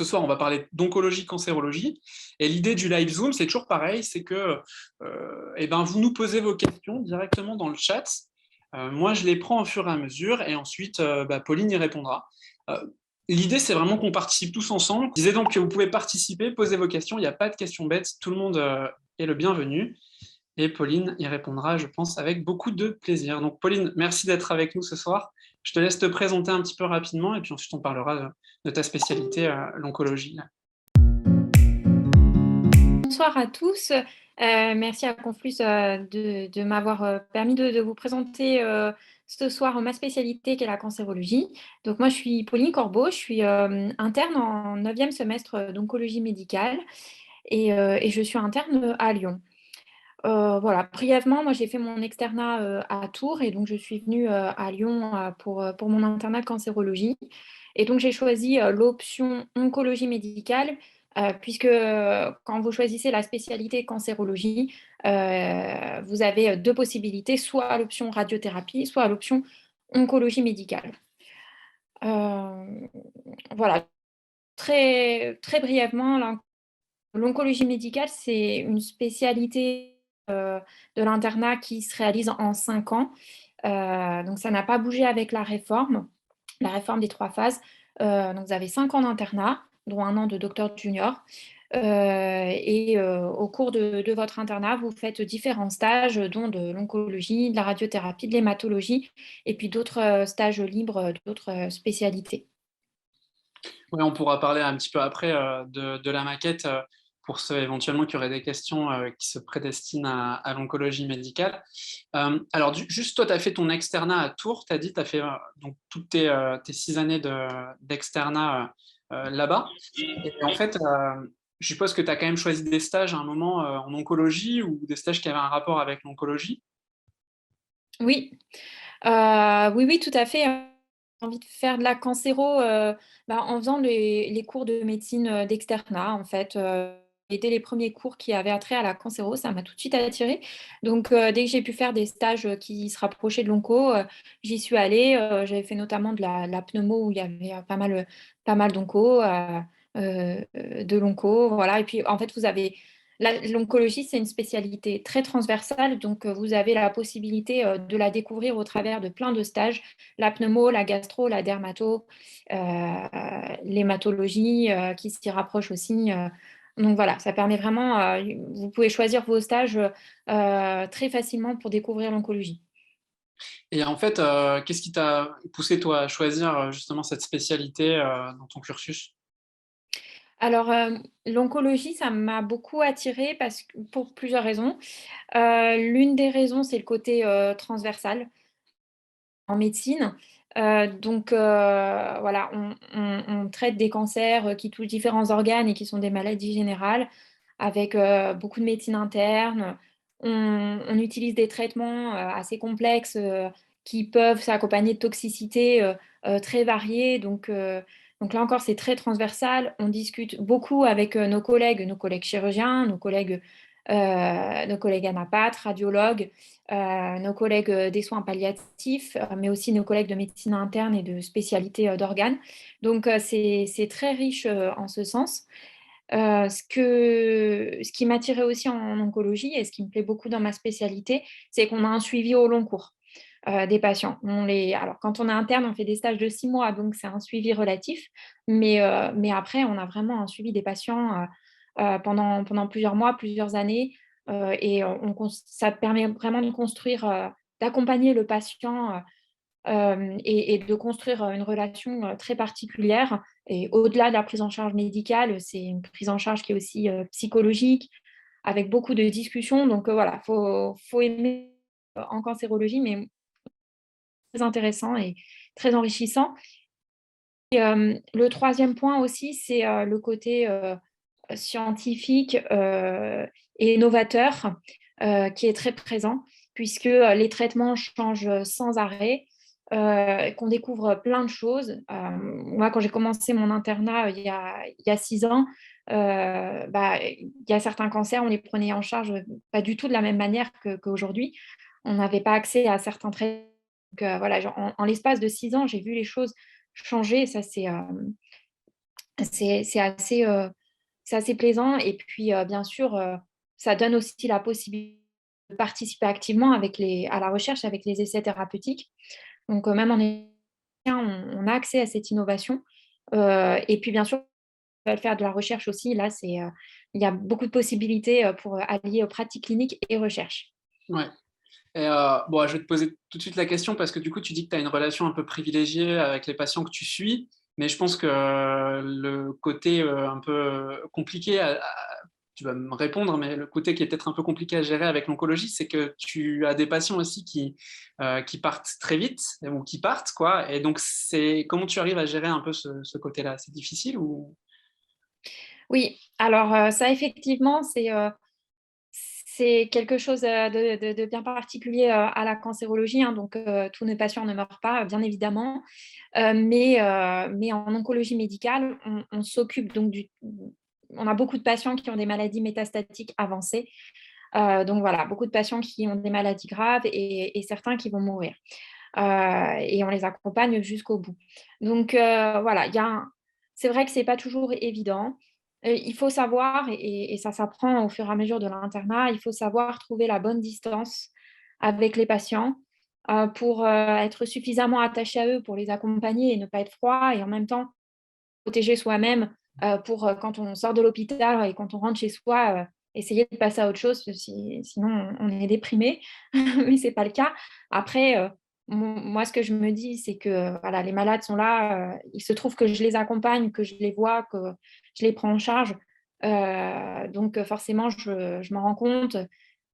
ce soir, on va parler d'oncologie, cancérologie. Et l'idée du live Zoom, c'est toujours pareil, c'est que vous nous posez vos questions directement dans le chat. Moi, je les prends au fur et à mesure, et ensuite, Pauline y répondra. L'idée, c'est vraiment qu'on participe tous ensemble. Je disais donc que vous pouvez participer, poser vos questions. Il n'y a pas de questions bêtes. Tout le monde est le bienvenu. Et Pauline y répondra, je pense, avec beaucoup de plaisir. Donc, Pauline, merci d'être avec nous ce soir. Je te laisse te présenter un petit peu rapidement, et puis ensuite, on parlera de ta spécialité, l'oncologie. Bonsoir à tous. Merci à Conflux de m'avoir permis de vous présenter ce soir ma spécialité qui est la cancérologie. Donc moi, je suis Pauline Corbeau, je suis interne en 9e semestre d'oncologie médicale et je suis interne à Lyon. Voilà, brièvement, moi j'ai fait mon externat à Tours et donc je suis venue à Lyon pour mon internat de cancérologie. Et donc j'ai choisi l'option oncologie médicale puisque quand vous choisissez la spécialité cancérologie, vous avez deux possibilités, soit à l'option radiothérapie, soit à l'option oncologie médicale. Voilà, très, très brièvement, l'oncologie médicale, c'est une spécialité de l'internat qui se réalise en 5 ans. Donc ça n'a pas bougé avec la réforme des 3 phases. Donc vous avez 5 ans d'internat, dont 1 an de docteur junior. Au cours de votre internat, vous faites différents stages, dont de l'oncologie, de la radiothérapie, de l'hématologie, et puis d'autres stages libres, d'autres spécialités. Oui, on pourra parler un petit peu après de la maquette pour ceux éventuellement qui auraient des questions qui se prédestinent à l'oncologie médicale. Alors, juste toi, tu as fait ton externat à Tours, tu as dit, tu as fait donc, toutes tes 6 années d'externat là-bas. Et en fait, je suppose que tu as quand même choisi des stages à un moment en oncologie ou des stages qui avaient un rapport avec l'oncologie. Oui, oui, oui, tout à fait. J'ai envie de faire de la cancéro en faisant les cours de médecine d'externat, en fait. C'était les premiers cours qui avaient attrait à la cancéro, ça m'a tout de suite attirée. Donc, dès que j'ai pu faire des stages qui se rapprochaient de l'onco, j'y suis allée. J'avais fait notamment de la pneumo où il y avait pas mal d'onco, de l'onco, voilà. Et puis, en fait, vous avez l'oncologie, c'est une spécialité très transversale, donc vous avez la possibilité de la découvrir au travers de plein de stages, la pneumo, la gastro, la dermato, l'hématologie qui s'y rapproche aussi. Donc voilà, ça permet vraiment, vous pouvez choisir vos stages très facilement pour découvrir l'oncologie. Et en fait, qu'est-ce qui t'a poussé toi à choisir justement cette spécialité dans ton cursus? Alors, l'oncologie, ça m'a beaucoup attirée pour plusieurs raisons. L'une des raisons, c'est le côté transversal en médecine. Voilà, on traite des cancers qui touchent différents organes et qui sont des maladies générales, avec beaucoup de médecine interne. On utilise des traitements assez complexes qui peuvent s'accompagner de toxicités très variées. Donc là encore, c'est très transversal. On discute beaucoup avec nos collègues chirurgiens, nos collègues anapathes, radiologues, nos collègues des soins palliatifs, mais aussi nos collègues de médecine interne et de spécialité d'organes. Donc, c'est très riche en ce sens. Ce qui m'attirait aussi en oncologie et ce qui me plaît beaucoup dans ma spécialité, c'est qu'on a un suivi au long cours des patients. Alors, quand on est interne, on fait des stages de 6 mois, donc c'est un suivi relatif. Mais après, on a vraiment un suivi des patients pendant plusieurs mois, plusieurs années. Ça permet vraiment de construire, d'accompagner le patient et de construire une relation très particulière. Et au-delà de la prise en charge médicale, c'est une prise en charge qui est aussi psychologique, avec beaucoup de discussions. Donc voilà, faut aimer en cancérologie, mais très intéressant et très enrichissant. Le troisième point aussi, c'est le côté scientifique et novateur qui est très présent, puisque les traitements changent sans arrêt, qu'on découvre plein de choses. Moi, quand j'ai commencé mon internat il y a 6 ans, il y a certains cancers, on les prenait en charge pas du tout de la même manière qu'aujourd'hui. On n'avait pas accès à certains traitements. Donc, voilà, en l'espace de 6 ans, j'ai vu les choses changer. Ça, C'est assez plaisant. Et puis, bien sûr, ça donne aussi la possibilité de participer activement à la recherche avec les essais thérapeutiques. Donc, même en étudiant, on a accès à cette innovation. Et puis, bien sûr, on va faire de la recherche aussi. Là, il y a beaucoup de possibilités pour allier pratique clinique et recherche. Ouais. Et bon, je vais te poser tout de suite la question parce que du coup, tu dis que tu as une relation un peu privilégiée avec les patients que tu suis, mais je pense que le côté un peu compliqué, tu vas me répondre, mais le côté qui est peut-être un peu compliqué à gérer avec l'oncologie, c'est que tu as des patients aussi qui partent très vite ou qui partent, quoi. Et donc, comment tu arrives à gérer un peu ce côté-là? C'est difficile ou... Oui, alors ça, effectivement, c'est quelque chose de bien particulier à la cancérologie, hein. Donc, tous nos patients ne meurent pas, bien évidemment. Mais en oncologie médicale, on s'occupe donc on a beaucoup de patients qui ont des maladies métastatiques avancées. Donc voilà, beaucoup de patients qui ont des maladies graves et certains qui vont mourir. Et on les accompagne jusqu'au bout. Donc voilà, c'est vrai que c'est pas toujours évident. Il faut savoir, et ça s'apprend au fur et à mesure de l'internat, il faut savoir trouver la bonne distance avec les patients pour être suffisamment attaché à eux, pour les accompagner et ne pas être froid, et en même temps protéger soi-même pour quand on sort de l'hôpital et quand on rentre chez soi, essayer de passer à autre chose, sinon on est déprimé. Mais c'est pas le cas. Après, moi, ce que je me dis, c'est que voilà, les malades sont là, il se trouve que je les accompagne, que je les vois, que je les prends en charge. Donc forcément, je m'en rends compte.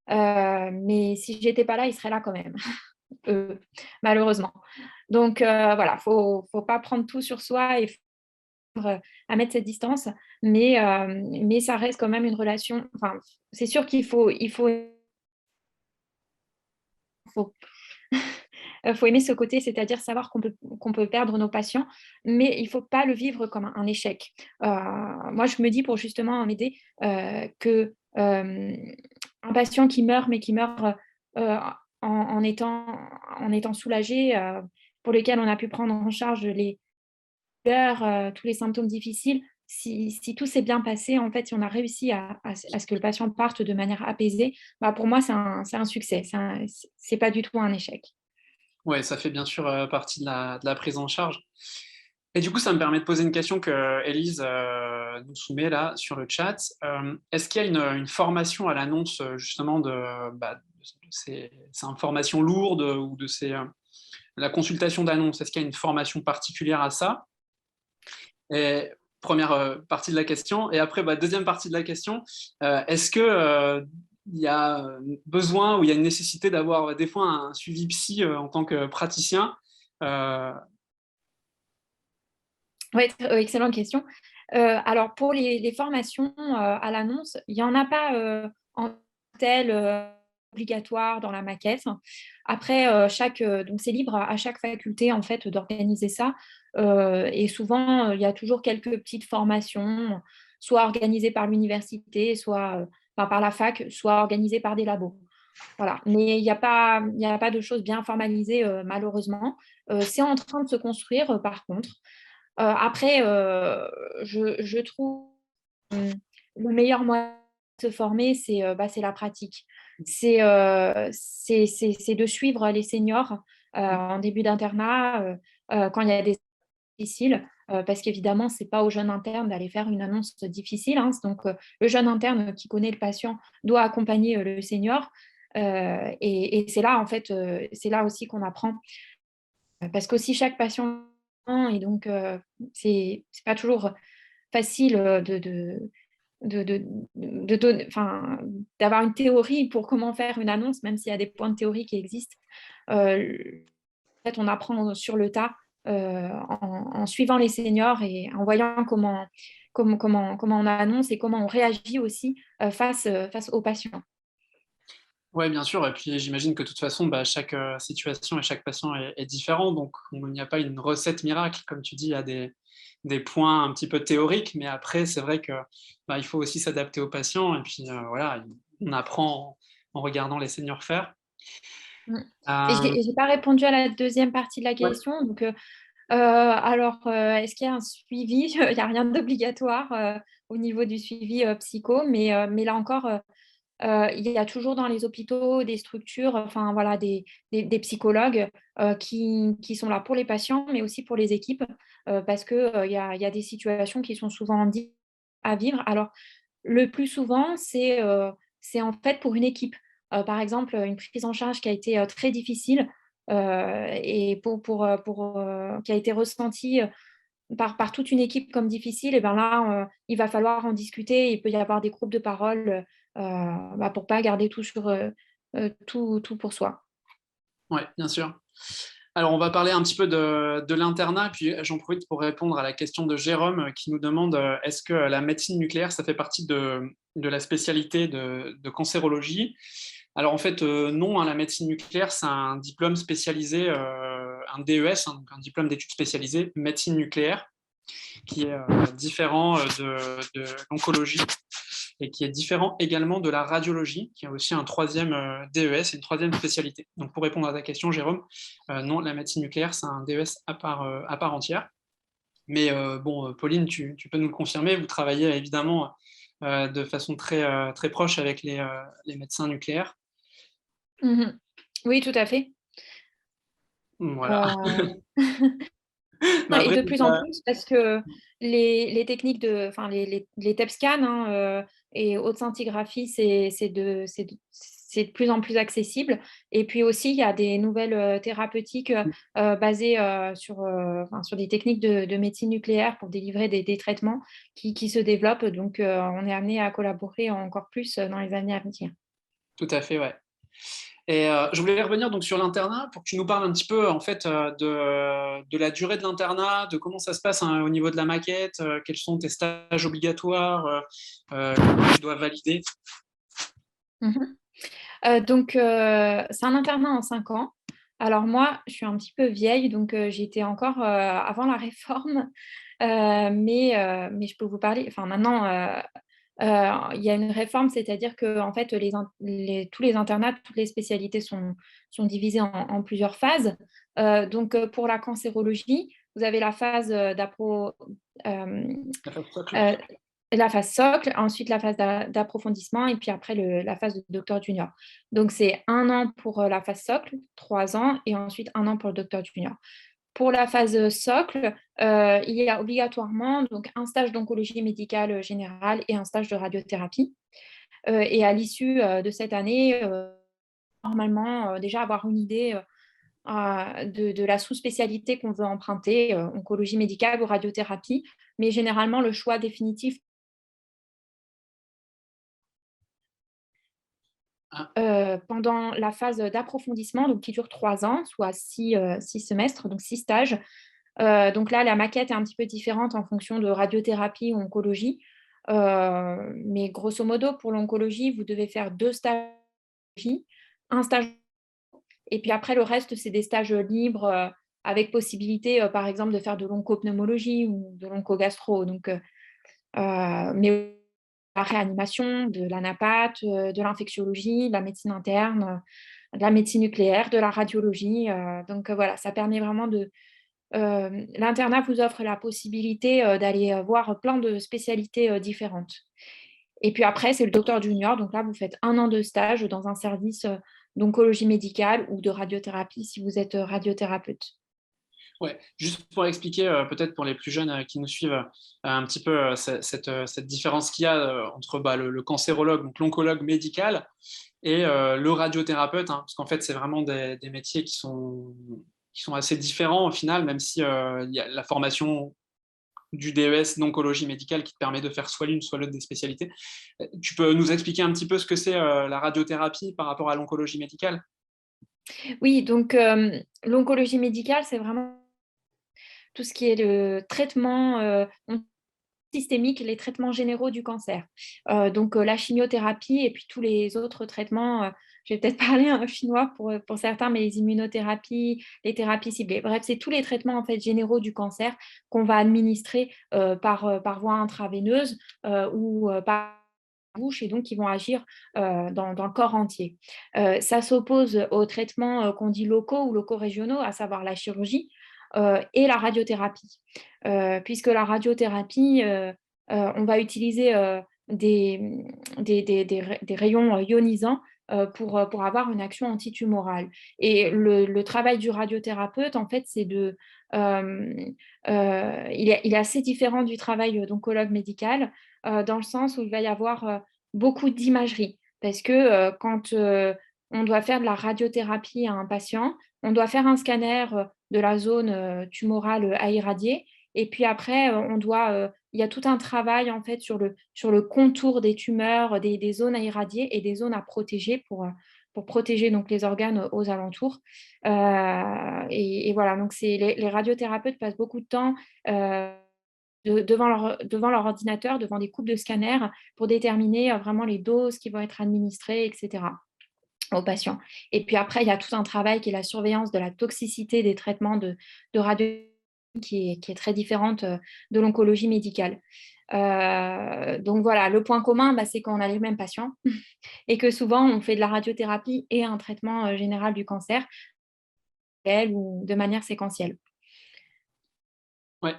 Mais si j'étais pas là, ils seraient là quand même, malheureusement. Donc voilà, faut pas prendre tout sur soi et à mettre cette distance, mais ça reste quand même une relation. Enfin, c'est sûr faut, faut aimer ce côté, c'est-à-dire savoir qu'on peut perdre nos patients, mais il ne faut pas le vivre comme un échec. Moi, je me dis pour justement m'aider que un patient qui meurt, mais qui meurt en étant soulagé, pour lequel on a pu prendre en charge les douleurs, tous les symptômes difficiles, si tout s'est bien passé, en fait, si on a réussi à ce que le patient parte de manière apaisée, bah, pour moi, c'est un succès, c'est pas du tout un échec. Ouais, ça fait bien sûr partie de la prise en charge. Et du coup, ça me permet de poser une question que Élise nous soumet là sur le chat. Est-ce qu'il y a une formation à l'annonce justement de ces informations lourdes ou de la consultation d'annonce? Est-ce qu'il y a une formation particulière à ça? Et première partie de la question. Et après, deuxième partie de la question, est-ce que il y a besoin ou il y a une nécessité d'avoir des fois un suivi psy en tant que praticien? Euh, Oui, excellente question. Alors pour les formations, à l'annonce, il y en a pas, en tel, obligatoire dans la maquette. Après, donc c'est libre à chaque faculté, en fait, d'organiser ça, et souvent, il y a toujours quelques petites formations, soit organisées par l'université, soit, enfin par la fac, soit organisées par des labos. Voilà, mais il y a pas de choses bien formalisées, malheureusement. C'est en train de se construire, par contre. Après, je trouve, mmh, le meilleur moyen de se former, c'est la pratique. C'est de suivre les seniors, en début d'internat, quand il y a des difficiles, parce qu'évidemment, c'est pas aux jeunes internes d'aller faire une annonce difficile, hein. Donc, le jeune interne qui connaît le patient doit accompagner, le senior, et c'est là, en fait, c'est là aussi qu'on apprend. Parce qu'aussi chaque patient et donc c'est pas toujours facile, de donner enfin, d'avoir une théorie pour comment faire une annonce, même s'il y a des points de théorie qui existent. En fait, on apprend sur le tas, en suivant les seniors et en voyant comment on annonce et comment on réagit aussi, face aux patients. Ouais, bien sûr. Et puis j'imagine que de toute façon, chaque situation et chaque patient est différent. Donc, il n'y a pas une recette miracle. Comme tu dis, il y a des points un petit peu théoriques. Mais après, c'est vrai que il faut aussi s'adapter aux patients. Et puis voilà, on apprend en regardant les seniors faire. Mmh. Euh, Et j'ai pas répondu à la deuxième partie de la ouais. question, donc Est-ce qu'il y a un suivi? Il y a rien d'obligatoire, au niveau du suivi, psycho, mais là encore, il y a toujours dans les hôpitaux des structures, enfin voilà, des psychologues, qui sont là pour les patients, mais aussi pour les équipes, parce que, il y a des situations qui sont souvent difficiles à vivre. Alors, le plus souvent, c'est en fait pour une équipe. Par exemple, une prise en charge qui a été, très difficile, et qui a été ressentie, par toute une équipe comme difficile, et ben là, il va falloir en discuter. Il peut y avoir des groupes de parole, pour pas garder tout tout pour soi. Ouais, bien sûr. Alors, on va parler un petit peu de l'internat, puis j'en profite pour répondre à la question de Jérôme qui nous demande est-ce que la médecine nucléaire, ça fait partie de la spécialité de cancérologie? Alors, en fait, non, hein, la médecine nucléaire, c'est un diplôme spécialisé, un DES, hein, donc un diplôme d'études spécialisées médecine nucléaire, qui est différent de l'oncologie et qui est différent également de la radiologie, qui a aussi un troisième DES et une troisième spécialité. Donc pour répondre à ta question, Jérôme, non, la médecine nucléaire, c'est un DES à part entière. Mais bon, Pauline, tu peux nous le confirmer, vous travaillez évidemment de façon très proche avec les médecins nucléaires. Mmh. Oui, tout à fait. Voilà. Heu Mais Et après, de plus en plus parce que les techniques enfin les TEP scans, hein, et haute scintigraphie, c'est de plus en plus accessible. Et puis aussi, il y a des nouvelles, thérapeutiques, basées, enfin sur des techniques de médecine nucléaire pour délivrer des traitements qui se développent. Donc, on est amené à collaborer encore plus, dans les années à venir. tout à fait, ouais. Et je voulais revenir donc sur l'internat pour que tu nous parles un petit peu en fait de la durée de l'internat, de comment ça se passe hein, au niveau de la maquette, quels sont tes stages obligatoires que tu dois valider. Mmh. C'est un internat en 5 ans. Alors moi, je suis un petit peu vieille, donc j'y étais encore, avant la réforme, mais je peux vous parler enfin maintenant, il y a une réforme, c'est-à-dire qu'en fait, tous les internats, toutes les spécialités sont divisées en plusieurs phases. Pour la cancérologie, vous avez la phase, hem La phase socle. Heu, la phase socle, ensuite la phase d'approfondissement et puis après la phase de docteur junior. Donc c'est 1 an pour, la phase socle, 3 ans et ensuite 1 an pour le docteur junior. Pour la phase, socle, il y a obligatoirement donc un stage d'oncologie médicale, générale et un stage de radiothérapie. Et à l'issue, de cette année, normalement, déjà avoir une idée, de la sous-spécialité qu'on veut emprunter, oncologie médicale ou radiothérapie. Mais généralement, le choix définitif Ah, pendant la phase d'approfondissement, donc qui dure 3 ans, soit 6 semestres, donc 6 stages. Donc là, la maquette est un petit peu différente en fonction de radiothérapie ou oncologie. Mais grosso modo, pour l'oncologie, vous devez faire 2 stages, un stage et puis après le reste, c'est des stages libres, avec possibilité, par exemple, de faire de l'oncopneumologie ou de l'oncogastro. Mais la réanimation, de l'anapath, de l'infectiologie, de la médecine interne, de la médecine nucléaire, de la radiologie, voilà, ça permet vraiment l'internat vous offre la possibilité, d'aller, voir plein de spécialités, différentes. Et puis après, c'est le docteur junior, donc là, vous faites 1 an de stage dans un service, d'oncologie médicale ou de radiothérapie si vous êtes, radiothérapeute. ouais, juste pour expliquer peut-être pour les plus jeunes qui nous suivent un petit peu cette différence qu'il y a entre bah, le cancérologue, donc l'oncologue médical, et le radiothérapeute, hein, parce qu'en fait, c'est vraiment des métiers qui sont assez différents au final, même si il y a la formation du DES d'oncologie médicale qui te permet de faire soit l'une, soit l'autre des spécialités. Tu peux nous expliquer un petit peu ce que c'est la radiothérapie par rapport à l'oncologie médicale? Oui, l'oncologie médicale, c'est vraiment tout ce qui est le traitement, systémique, les traitements généraux du cancer. La chimiothérapie et puis tous les autres traitements, je vais peut-être parler un chinois pour certains, mais les immunothérapies, les thérapies ciblées. Bref, c'est tous les traitements, en fait, généraux du cancer qu'on va administrer, par voie intraveineuse, ou par bouche et donc qui vont agir, dans le corps entier. Ça s'oppose aux traitements, qu'on dit locaux ou locaux régionaux, à savoir la chirurgie. et la radiothérapie. Puisque la radiothérapie, on va utiliser des rayons ionisants pour avoir une action antitumorale. Et le travail du radiothérapeute, en fait, c'est il est assez différent du travail d'oncologue médical, dans le sens où il va y avoir beaucoup d'imagerie. Parce que quand on doit faire de la radiothérapie à un patient, on doit faire un scanner de la zone tumorale à irradier. Et puis après, il y a tout un travail en fait sur le contour des tumeurs, des zones à irradier et des zones à protéger pour protéger donc les organes aux alentours. Et voilà, donc les radiothérapeutes passent beaucoup de temps devant leur ordinateur, devant des coupes de scanners pour déterminer vraiment les doses qui vont être administrées, etc. aux patients. Et puis après, il y a tout un travail qui est la surveillance de la toxicité des traitements de radio qui est très différente de l'oncologie médicale. Donc voilà, le point commun, c'est qu'on a les mêmes patients et que souvent on fait de la radiothérapie et un traitement général du cancer ou de manière séquentielle. Ouais.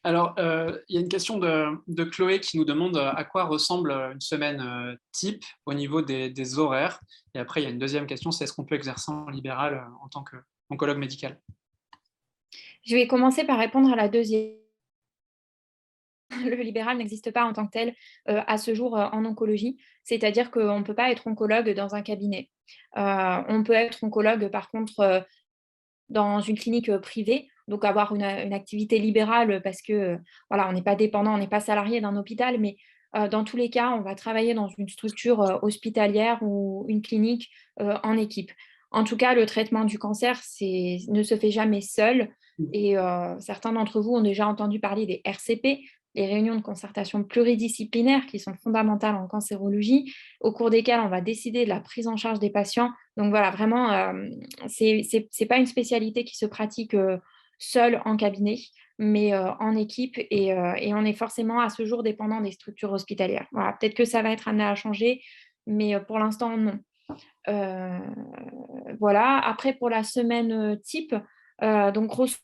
Alors, il y a une question de Chloé qui nous demande à quoi ressemble une semaine type au niveau des horaires. Et après, il y a une deuxième question, c'est est-ce qu'on peut exercer en libéral en tant qu'oncologue médical? Je vais commencer par répondre à la deuxième. Le libéral n'existe pas en tant que tel à ce jour en oncologie, c'est-à-dire qu'on ne peut pas être oncologue dans un cabinet. On peut être oncologue par contre dans une clinique privée, donc avoir une activité libérale parce que voilà, on n'est pas dépendant, on n'est pas salarié d'un hôpital, mais dans tous les cas, on va travailler dans une structure hospitalière ou une clinique en équipe. En tout cas, le traitement du cancer ne se fait jamais seul. Et certains d'entre vous ont déjà entendu parler des RCP, les réunions de concertation pluridisciplinaires qui sont fondamentales en cancérologie, au cours desquelles on va décider de la prise en charge des patients. Donc voilà, vraiment, c'est pas une spécialité qui se pratique seule en cabinet, mais en équipe et on est forcément à ce jour dépendant des structures hospitalières. Voilà, peut-être que ça va être amené à changer, mais pour l'instant, non. Heu, voilà. Après pour la semaine type, donc grosso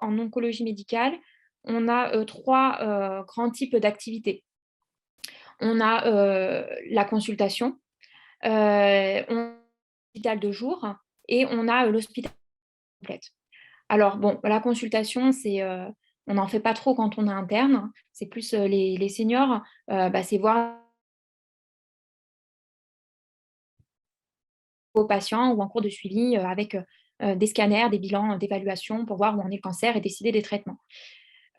en oncologie médicale, on a 3 grands types d'activités. On a la consultation, on a l'hôpital de jour et on a l'hospital complète. Alors bon, la consultation, on n'en fait pas trop quand on est interne, c'est plus les seniors, c'est voir aux patients ou en cours de suivi avec des scanners, des bilans d'évaluation pour voir où en est le cancer et décider des traitements.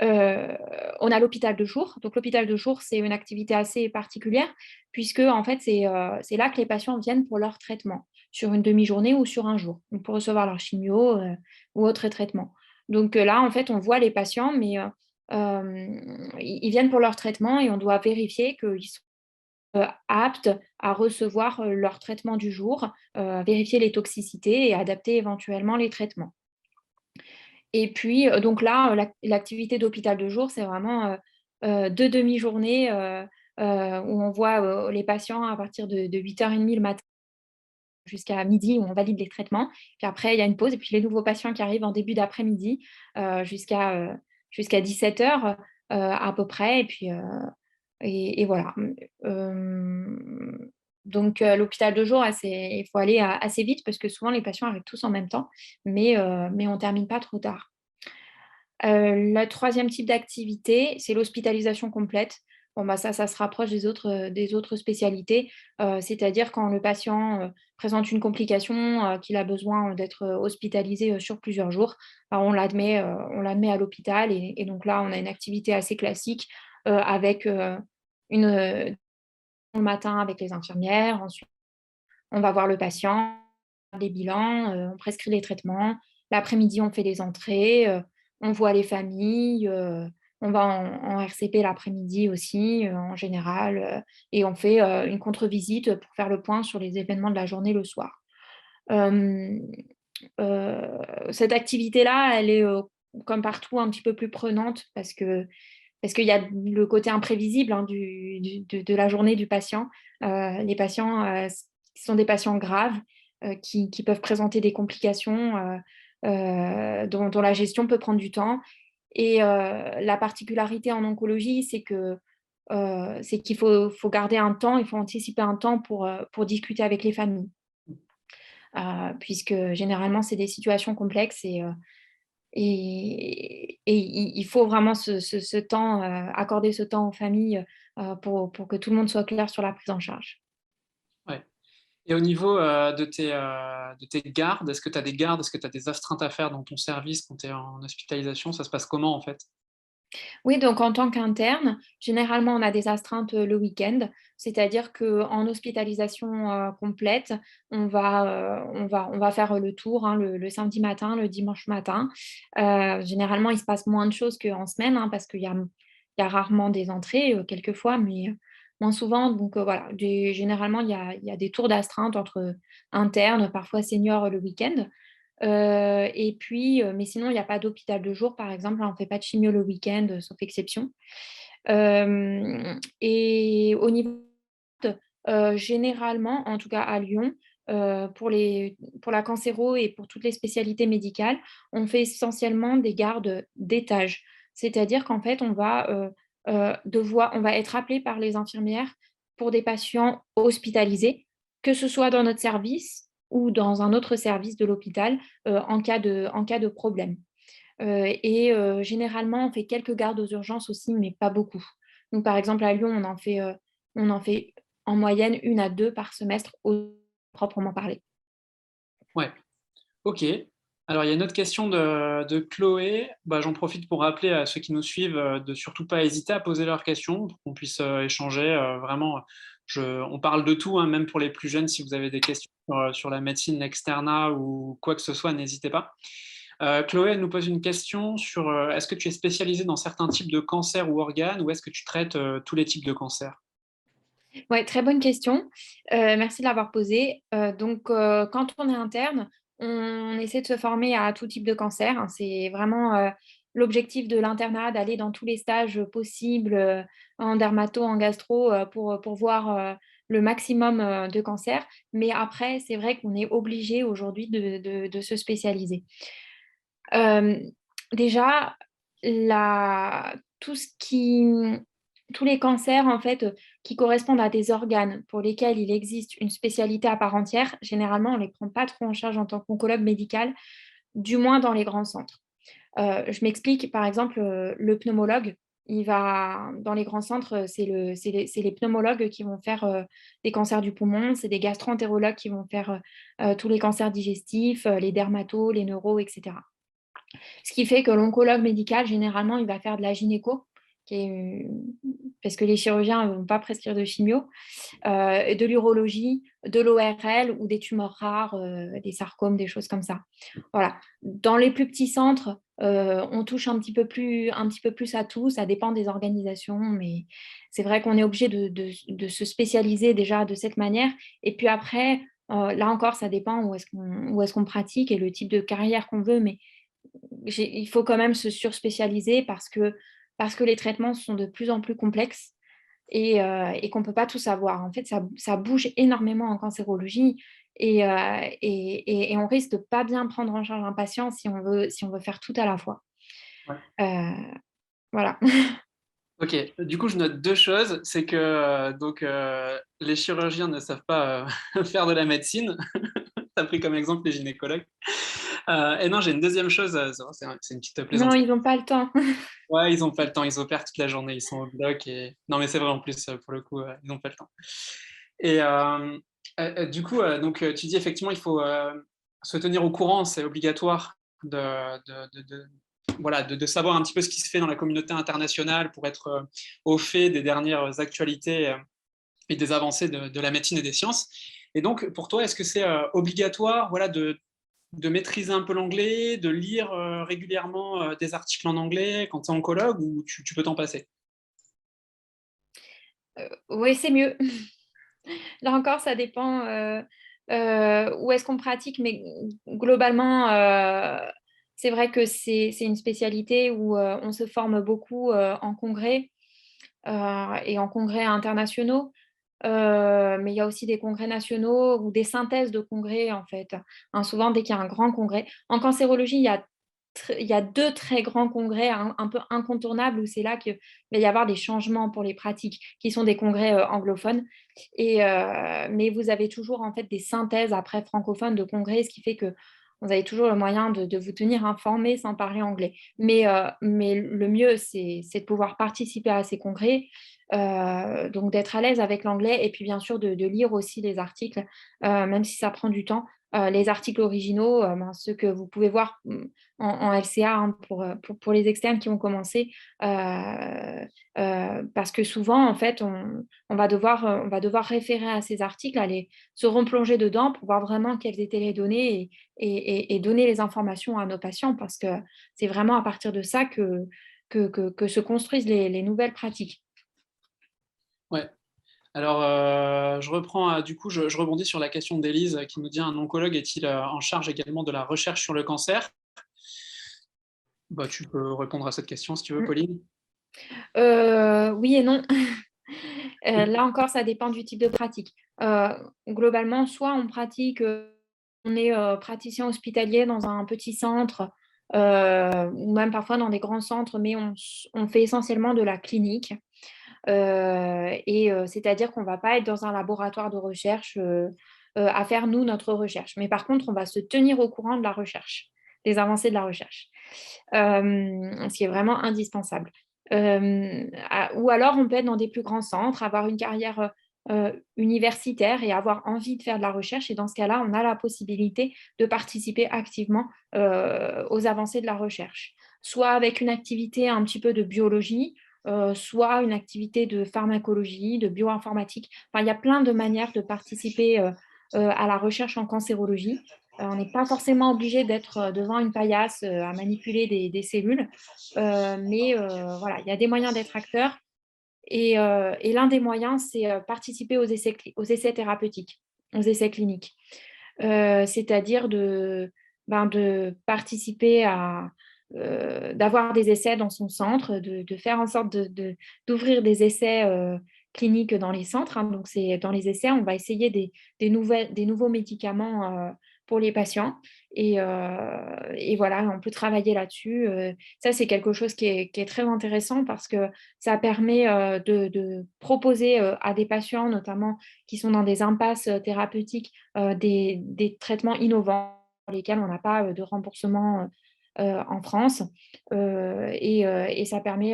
Heu, on a l'hôpital de jour. Donc l'hôpital de jour, c'est une activité assez particulière puisque en fait, c'est là que les patients viennent pour leur traitement, sur une demi-journée ou sur un jour, donc pour recevoir leur chimio, ou autre traitement. Donc là, en fait, on voit les patients, mais ils viennent pour leur traitement et on doit vérifier qu'ils sont aptes à recevoir leur traitement du jour, vérifier les toxicités et adapter éventuellement les traitements. Et puis, donc là, l'activité d'hôpital de jour, c'est vraiment 2 demi-journées où on voit les patients à partir de 8h30 le matin jusqu'à midi, où on valide les traitements. Puis après, il y a une pause et puis les nouveaux patients qui arrivent en début d'après-midi jusqu'à 17h à peu près. Et puis et voilà. Donc l'hôpital de jour, il faut aller assez vite parce que souvent les patients arrivent tous en même temps, mais on ne termine pas trop tard. Le troisième type d'activité, c'est l'hospitalisation complète. Bon, ça se rapproche des autres spécialités, c'est-à-dire quand le patient, présente une complication, qu'il a besoin d'être, hospitalisé, sur plusieurs jours, on l'admet à l'hôpital et donc là, on a une activité assez classique, avec, le matin avec les infirmières, ensuite on va voir le patient, des bilans, on prescrit les traitements. L'après-midi, on fait les entrées, on voit les familles, on va en RCP l'après-midi aussi, en général, et on fait, une contre-visite pour faire le point sur les événements de la journée le soir. Hem, cette activité-là, elle est, comme partout, un petit peu plus prenante parce qu'il y a le côté imprévisible, hein, de la journée du patient. Les patients, sont des patients graves, qui peuvent présenter des complications, dont la gestion peut prendre du temps. Et la particularité en oncologie, c'est qu'il faut garder un temps, il faut anticiper un temps pour discuter avec les familles. Puisque généralement, c'est des situations complexes et il faut vraiment ce temps, accorder ce temps aux familles pour que tout le monde soit clair sur la prise en charge. Ouais. Et au niveau de tes gardes, est-ce que tu as des gardes, est-ce que tu as des astreintes à faire dans ton service quand tu es en hospitalisation? Ça se passe comment en fait? Oui, donc en tant qu'interne, généralement, on a des astreintes le week-end, c'est-à-dire qu'en hospitalisation complète, on va faire le tour hein, le samedi matin, le dimanche matin. Généralement, il se passe moins de choses qu'en semaine, hein, parce il y a rarement des entrées, quelquefois, mais moins souvent. Donc voilà, généralement, il y a des tours d'astreinte entre internes, parfois seniors le week-end. Et puis, mais sinon, il n'y a pas d'hôpital de jour, par exemple. Là, on ne fait pas de chimio le week-end, sauf exception. Et au niveau généralement, en tout cas à Lyon, pour la cancéro et pour toutes les spécialités médicales, on fait essentiellement des gardes d'étage. C'est-à-dire qu'en fait, on va être appelé par les infirmières pour des patients hospitalisés, que ce soit dans notre service ou dans un autre service de l'hôpital, en cas de problème. Généralement, on fait quelques gardes aux urgences aussi, mais pas beaucoup. Donc, par exemple, à Lyon, on en fait en moyenne 1 à 2 par semestre, au proprement parler. Ouais, OK. Alors il y a une autre question de Chloé. Bah, j'en profite pour rappeler à ceux qui nous suivent, de surtout pas hésiter à poser leurs questions pour qu'on puisse, échanger, vraiment, on parle de tout, hein, même pour les plus jeunes, si vous avez des questions sur la médecine externat ou quoi que ce soit, n'hésitez pas. Chloé, elle nous pose une question sur, est-ce que tu es spécialisée dans certains types de cancers ou organes ou est-ce que tu traites, tous les types de cancers? Ouais, très bonne question. Merci de l'avoir posée. Donc, quand on est interne, on essaie de se former à tout type de cancer, hein. C'est vraiment l'objectif de l'internat, d'aller dans tous les stages possibles, en dermato, en gastro, pour voir le maximum de cancers. Mais après, c'est vrai qu'on est obligé aujourd'hui de se spécialiser. Hem, déjà, la tout ce qui tous les cancers, en fait, qui correspondent à des organes pour lesquels il existe une spécialité à part entière, généralement, on ne les prend pas trop en charge en tant qu'oncologue médical, du moins dans les grands centres. Je m'explique, par exemple, le pneumologue, il va dans les grands centres, c'est les pneumologues qui vont faire, des cancers du poumon, c'est des gastro-entérologues qui vont faire, tous les cancers digestifs, les dermatos, les neuros et cetera. Ce qui fait que l'oncologue médical, généralement, il va faire de la gynéco, qui est, parce que les chirurgiens ne vont pas prescrire de chimio, de l'urologie, de l'ORL ou des tumeurs rares, des sarcomes, des choses comme ça. Voilà. Dans les plus petits centres, on touche un petit peu plus à tout, ça dépend des organisations, mais c'est vrai qu'on est obligé de se spécialiser déjà de cette manière. Et puis après, là encore, ça dépend où est-ce qu'on pratique et le type de carrière qu'on veut, mais il faut quand même se surspécialiser parce que les traitements sont de plus en plus complexes et qu'on ne peut pas tout savoir. En fait, ça bouge énormément en cancérologie et on risque de ne pas bien prendre en charge un patient si on veut faire tout à la fois. Ouais. Euh, voilà. OK. Du coup, je note 2 choses. C'est que, les chirurgiens ne savent pas, faire de la médecine. Tu as pris comme exemple les gynécologues. Et non, j'ai une deuxième chose, c'est une petite Non, plaisanterie. ils n'ont pas le temps. Ouais, ils ont pas le temps, ils opèrent toute la journée, ils sont au bloc et non, mais c'est vrai en plus, pour le coup, ils ont pas le temps. Et du coup, tu dis effectivement, il faut, se tenir au courant, c'est obligatoire de voilà, de savoir un petit peu ce qui se fait dans la communauté internationale pour être, au fait des dernières actualités, et des avancées de la médecine et des sciences. Et donc, pour toi, est-ce que c'est obligatoire, voilà, de maîtriser un peu l'anglais, de lire régulièrement des articles en anglais quand tu es oncologue ou tu peux t'en passer? Oui, c'est mieux. Là encore, ça dépend où est-ce qu'on pratique, mais globalement, c'est vrai que c'est une spécialité où on se forme beaucoup en congrès et en congrès internationaux. Mais il y a aussi des congrès nationaux ou des synthèses de congrès, en fait, hein. Souvent, dès qu'il y a un grand congrès en cancérologie, il y a 2 très grands congrès un peu incontournables où c'est là qu'il va y avoir des changements pour les pratiques, qui sont des congrès, anglophones mais vous avez toujours, en fait, des synthèses après francophones de congrès, ce qui fait que vous avez toujours le moyen de vous tenir informé sans parler anglais. Mais le mieux, c'est de pouvoir participer à ces congrès, donc d'être à l'aise avec l'anglais et puis bien sûr de lire aussi les articles, même si ça prend du temps. Les articles originaux, ceux que vous pouvez voir, en LCA, hein, pour les externes qui ont commencé, parce que souvent, en fait, on va devoir référer à ces articles, aller se replonger dedans pour voir vraiment quelles étaient les données et donner les informations à nos patients parce que c'est vraiment à partir de ça que se construisent les nouvelles pratiques. Ouais. Alors, je reprends, du coup, je rebondis sur la question d'Élise qui nous dit: «Un oncologue est-il, en charge également de la recherche sur le cancer?» Bah, tu peux répondre à cette question si tu veux, Mmh. Pauline. Oui et non. Là encore, ça dépend du type de pratique. Globalement, soit on pratique, on est, praticien hospitalier dans un petit centre, ou même parfois dans des grands centres, mais on fait essentiellement de la clinique. C'est-à-dire qu'on ne va pas être dans un laboratoire de recherche, à faire nous notre recherche. Mais par contre, on va se tenir au courant de la recherche, des avancées de la recherche, ce qui est vraiment indispensable. Ou alors on peut être dans des plus grands centres, avoir une carrière, universitaire et avoir envie de faire de la recherche et dans ce cas-là, on a la possibilité de participer activement, aux avancées de la recherche. Soit avec une activité un petit peu de biologie, soit une activité de pharmacologie, de bioinformatique. Enfin, il y a plein de manières de participer, à la recherche en cancérologie. On n'est pas forcément obligé d'être, devant une paillasse, à manipuler des cellules, voilà, il y a des moyens d'être acteur et l'un des moyens, c'est, participer aux essais thérapeutiques, aux essais cliniques. C'est-à-dire de participer à, d'avoir des essais dans son centre, de faire en sorte d'ouvrir des essais, cliniques dans les centres, hein. Donc c'est dans les essais, on va essayer des nouveaux médicaments, pour les patients et voilà, on peut travailler là-dessus, ça, c'est quelque chose qui est très intéressant parce que ça permet, de proposer, à des patients, notamment qui sont dans des impasses, thérapeutiques, des traitements innovants pour lesquels on n'a pas, de remboursement, en France, et ça permet,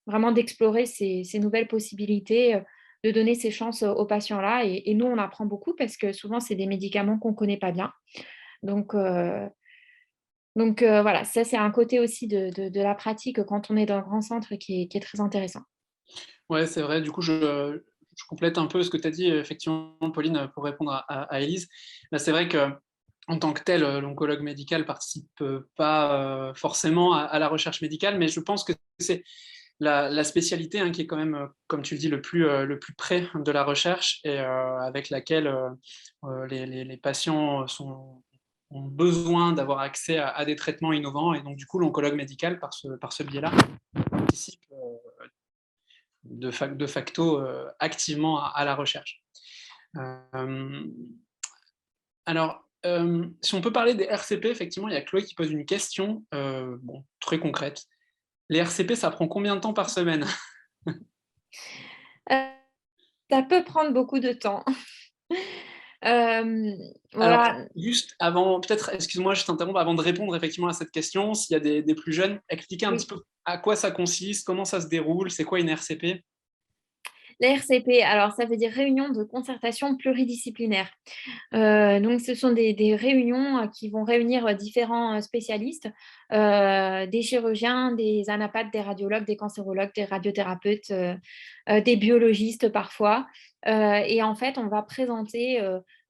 vraiment d'explorer ces nouvelles possibilités, de donner ces chances, aux patients-là et nous, on apprend beaucoup parce que souvent, c'est des médicaments qu'on ne connaît pas bien. Donc heu voilà, ça, c'est un côté aussi de la pratique quand on est dans un grand centre qui est très intéressant. Ouais, c'est vrai, du coup, je complète un peu ce que tu as dit, effectivement, Pauline, pour répondre à Élise. Bah, c'est vrai qu'en tant que tel, l'oncologue médical participe, pas, forcément à la recherche médicale, mais je pense que c'est la spécialité, hein, qui est quand même, comme tu le dis, le plus près de la recherche et avec laquelle, les patients ont besoin d'avoir accès à des traitements innovants et donc du coup, l'oncologue médical, par ce biais-là, participe, de facto activement à la recherche. Euh, alors, si on peut parler des RCP, effectivement, il y a Chloé qui pose une question bon, très concrète. Les RCP, ça prend combien de temps par semaine? Heu, Ça peut prendre beaucoup de temps. Hem, Alors, voilà, juste avant, peut-être, excuse-moi, je t'interromps, avant de répondre effectivement à cette question, s'il y a des plus jeunes, expliquer un petit oui. peu à quoi ça consiste, comment ça se déroule, c'est quoi une RCP? La RCP, alors ça veut dire réunion de concertation pluridisciplinaire. Donc ce sont des réunions, qui vont réunir, différents, spécialistes, des chirurgiens, des anapathes, des radiologues, des cancérologues, des radiothérapeutes, des biologistes parfois, et en fait, on va présenter,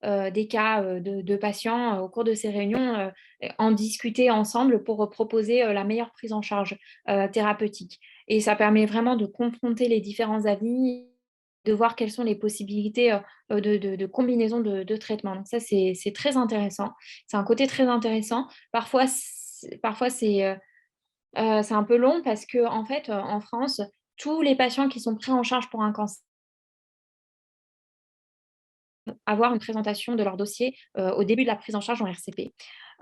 des cas, de patients, au cours de ces réunions, en discuter ensemble pour, proposer, la meilleure prise en charge, thérapeutique et ça permet vraiment de confronter les différents avis, de voir quelles sont les possibilités, de combinaison de traitements. Donc ça, c'est très intéressant. C'est un côté très intéressant. Parfois c'est un peu long parce qu'en fait, en France, tous les patients qui sont pris en charge pour un cancer avoir une présentation de leur dossier au début de la prise en charge en RCP.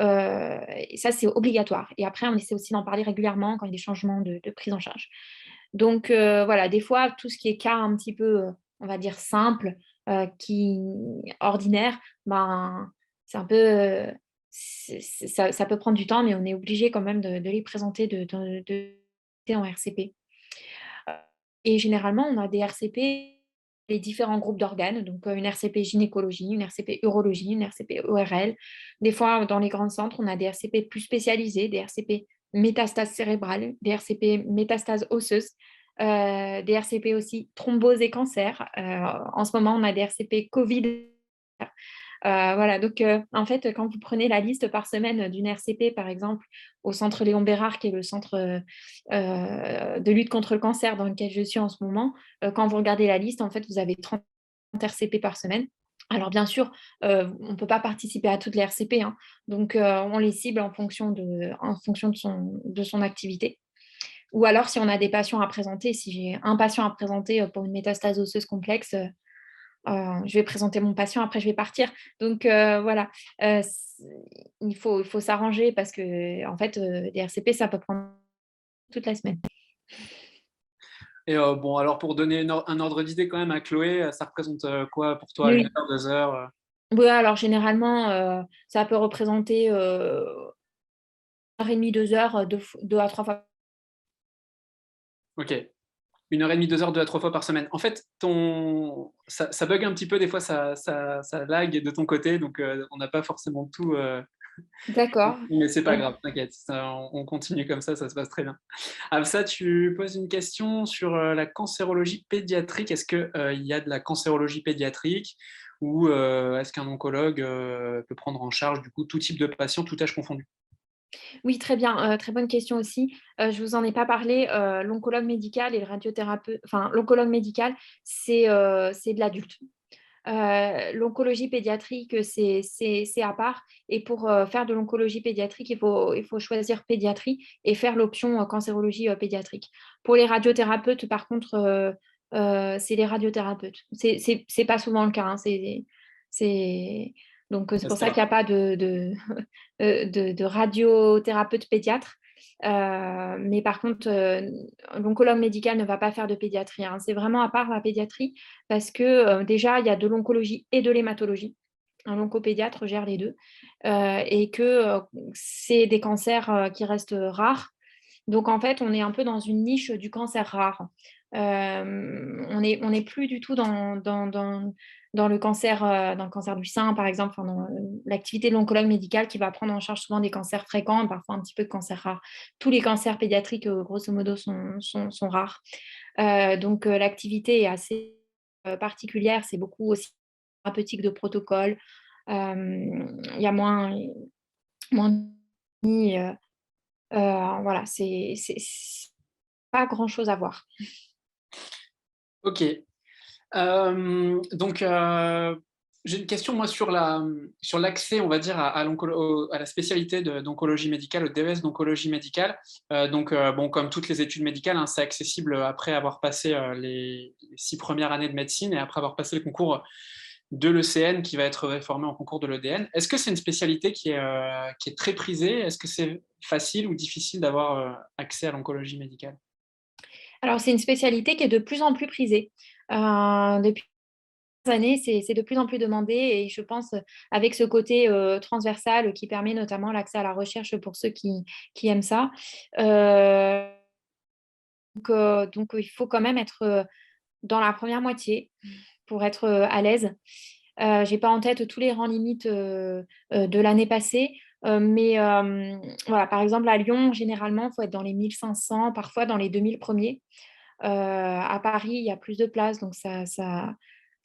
Et ça, c'est obligatoire. Et après, on essaie aussi d'en parler régulièrement quand il y a des changements de prise en charge. Donc voilà, des fois, tout ce qui est cas un petit peu, on va dire simple, qui ordinaire, ben, c'est un peu, ça peut prendre du temps, mais on est obligé quand même de les présenter en RCP. Et généralement, on a des RCP, les différents groupes d'organes, donc une RCP gynécologie, une RCP urologie, une RCP ORL. Des fois, dans les grands centres, on a des RCP plus spécialisés, des RCP métastases cérébrales, des RCP métastases osseuses, des RCP aussi thrombose et cancer. En ce moment, on a des RCP Covid. Voilà, donc en fait, quand vous prenez la liste par semaine d'une RCP, par exemple, au centre Léon Bérard, qui est le centre de lutte contre le cancer dans lequel je suis en ce moment, quand vous regardez la liste, en fait, vous avez 30 RCP par semaine. Alors bien sûr, on ne peut pas participer à toutes les RCP, hein, donc on les cible en fonction de son activité. Ou alors, si on a des patients à présenter, si j'ai un patient à présenter pour une métastase osseuse complexe, je vais présenter mon patient, après je vais partir. Donc voilà, il faut s'arranger parce que en fait, des RCP, ça peut prendre toute la semaine. Et bon, alors pour donner un ordre d'idée quand même à Chloé, ça représente quoi pour toi, une Oui, heure, 2 heures oui, alors généralement, ça peut représenter 1h30, 2 heures, 2 à 3 fois. Ok. 1 heure et demie, 2 heures, 2 à 3 fois par semaine. En fait, ça bug un petit peu, des fois ça lag de ton côté, donc on n'a pas forcément tout. D'accord. Mais c'est pas Ouais. grave, t'inquiète, on continue comme ça se passe très bien. Ça, tu poses une question sur la cancérologie pédiatrique. Est-ce qu'il y a de la cancérologie pédiatrique ou est-ce qu'un oncologue peut prendre en charge du coup tout type de patient, tout âge confondu? Oui, très bien, très bonne question aussi. Je vous en ai pas parlé, l'oncologue médical et le radiothérapeute, enfin l'oncologue médical, c'est de l'adulte. L'oncologie pédiatrique, c'est à part. Et pour faire de l'oncologie pédiatrique, il faut choisir pédiatrie et faire l'option cancérologie pédiatrique. Pour les radiothérapeutes, par contre, c'est les radiothérapeutes. C'est pas souvent le cas, hein. C'est... Donc, c'est Ah, pour c'est ça qu'il n'y rare. a pas de radiothérapeute pédiatre. Mais par contre, l'oncologue médical ne va pas faire de pédiatrie, hein. C'est vraiment à part la pédiatrie parce que déjà, il y a de l'oncologie et de l'hématologie. Un oncopédiatre gère les deux et que c'est des cancers qui restent rares. Donc, en fait, on est un peu dans une niche du cancer rare. On est plus du tout dans le cancer du sein, par exemple, enfin, dans l'activité de l'oncologue médical qui va prendre en charge souvent des cancers fréquents, parfois un petit peu de cancers rares. Tous les cancers pédiatriques, grosso modo, sont rares. Donc, l'activité est assez particulière. C'est beaucoup aussi thérapeutique de protocole. Il y a moins de voilà, c'est pas grand-chose à voir. Ok. Donc, j'ai une question, moi, sur l'accès, on va dire, à la spécialité d'oncologie médicale, au DES d'oncologie médicale. Donc, bon, comme toutes les études médicales, hein, c'est accessible après avoir passé les 6 premières années de médecine et après avoir passé le concours de l'ECN qui va être réformé en concours de l'EDN. Est-ce que c'est une spécialité qui est très prisée? Est-ce que c'est facile ou difficile d'avoir accès à l'oncologie médicale? Alors, c'est une spécialité qui est de plus en plus prisée. Depuis quelques années, c'est de plus en plus demandé et je pense avec ce côté transversal qui permet notamment l'accès à la recherche pour ceux qui aiment ça. Euh, donc, il faut quand même être dans la première moitié pour être à l'aise. J'ai pas en tête tous les rangs limites de l'année passée, mais voilà, par exemple à Lyon, généralement, il faut être dans les 1 500, parfois dans les 2 000 premiers. À Paris, il y a plus de places, donc ça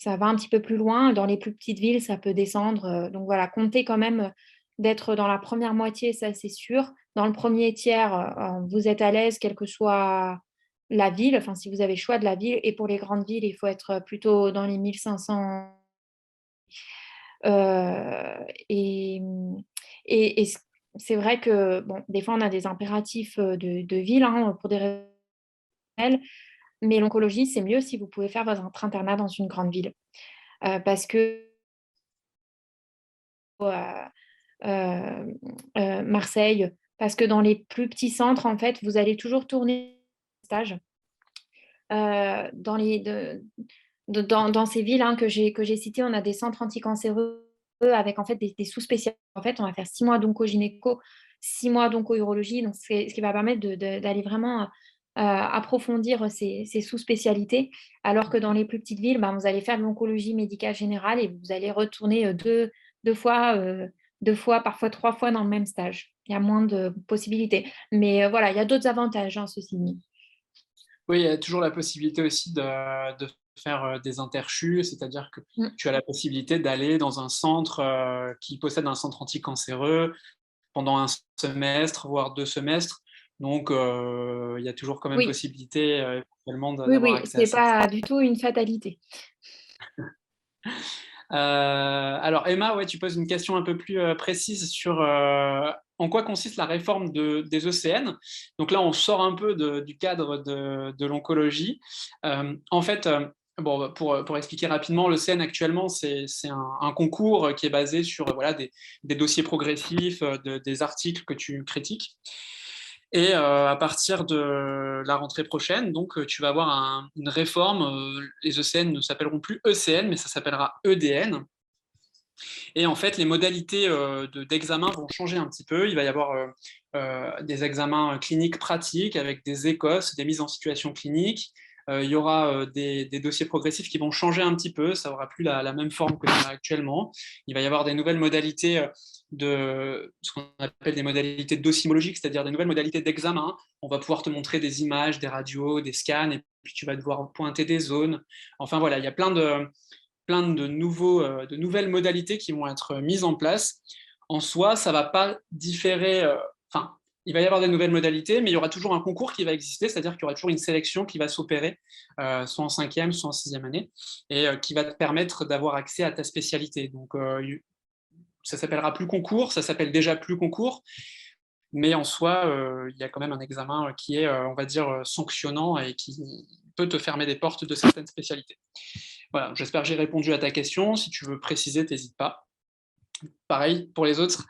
va un petit peu plus loin. Dans les plus petites villes, ça peut descendre. Donc voilà, comptez quand même d'être dans la première moitié, ça c'est sûr. Dans le premier tiers, vous êtes à l'aise, quelle que soit la ville, enfin si vous avez le choix de la ville. Et pour les grandes villes, il faut être plutôt dans les 1 500. Et, c'est vrai que bon, des fois, on a des impératifs de ville, hein, pour des raisons, mais l'oncologie, c'est mieux si vous pouvez faire votre internat dans une grande ville. Parce que Marseille, parce que dans les plus petits centres, en fait, vous allez toujours tourner stage dans dans ces villes hein, que j'ai citées. On a des centres anticancéreux avec en fait des sous-spécialités. En fait, on va faire 6 mois d'oncogynéco, 6 mois d'onco-urologie, donc ce qui va permettre d'aller vraiment approfondir ces sous-spécialités, alors que dans les plus petites villes, ben, vous allez faire de l'oncologie médicale générale et vous allez retourner deux fois, 2 fois, parfois 3 fois dans le même stage. Il y a moins de possibilités. Mais voilà, il y a d'autres avantages, hein, ceci dit. Oui, il y a toujours la possibilité aussi de faire des interchus, c'est-à-dire que Mm. tu as la possibilité d'aller dans un centre qui possède un centre anticancéreux pendant un semestre, voire 2 semestres. Donc, il y a toujours quand même Oui, possibilité éventuellement oui, d'avoir oui, accès à c'est ça. pas du tout une fatalité. Alors, Emma, ouais, tu poses une question un peu plus précise sur en quoi consiste la réforme des ECN. Donc là, on sort un peu du cadre de l'oncologie. En fait, bon, pour expliquer rapidement, l'ECN actuellement, c'est un concours qui est basé sur voilà, des dossiers progressifs, des articles que tu critiques. Et à partir de la rentrée prochaine, donc tu vas avoir une réforme. Les ECN ne s'appelleront plus ECN, mais ça s'appellera EDN. Et en fait, les modalités d'examen vont changer un petit peu. Il va y avoir des examens cliniques pratiques avec des écosses, des mises en situation clinique. Il y aura des dossiers progressifs qui vont changer un petit peu. Ça n'aura plus la même forme que ça a actuellement. Il va y avoir des nouvelles modalités de ce qu'on appelle des modalités docimologiques, c'est-à-dire des nouvelles modalités d'examen. On va pouvoir te montrer des images, des radios, des scans, et puis tu vas devoir pointer des zones. Enfin voilà, il y a plein de nouvelles modalités qui vont être mises en place. En soi, ça ne va pas différer. Enfin, il va y avoir des nouvelles modalités, mais il y aura toujours un concours qui va exister, c'est-à-dire qu'il y aura toujours une sélection qui va s'opérer, soit en cinquième, soit en sixième année, et qui va te permettre d'avoir accès à ta spécialité. Donc, ça s'appellera plus concours, ça s'appelle déjà plus concours, mais en soi, il y a quand même un examen qui est, on va dire, sanctionnant et qui peut te fermer des portes de certaines spécialités. Voilà, j'espère que j'ai répondu à ta question. Si tu veux préciser, n'hésite pas. Pareil pour les autres.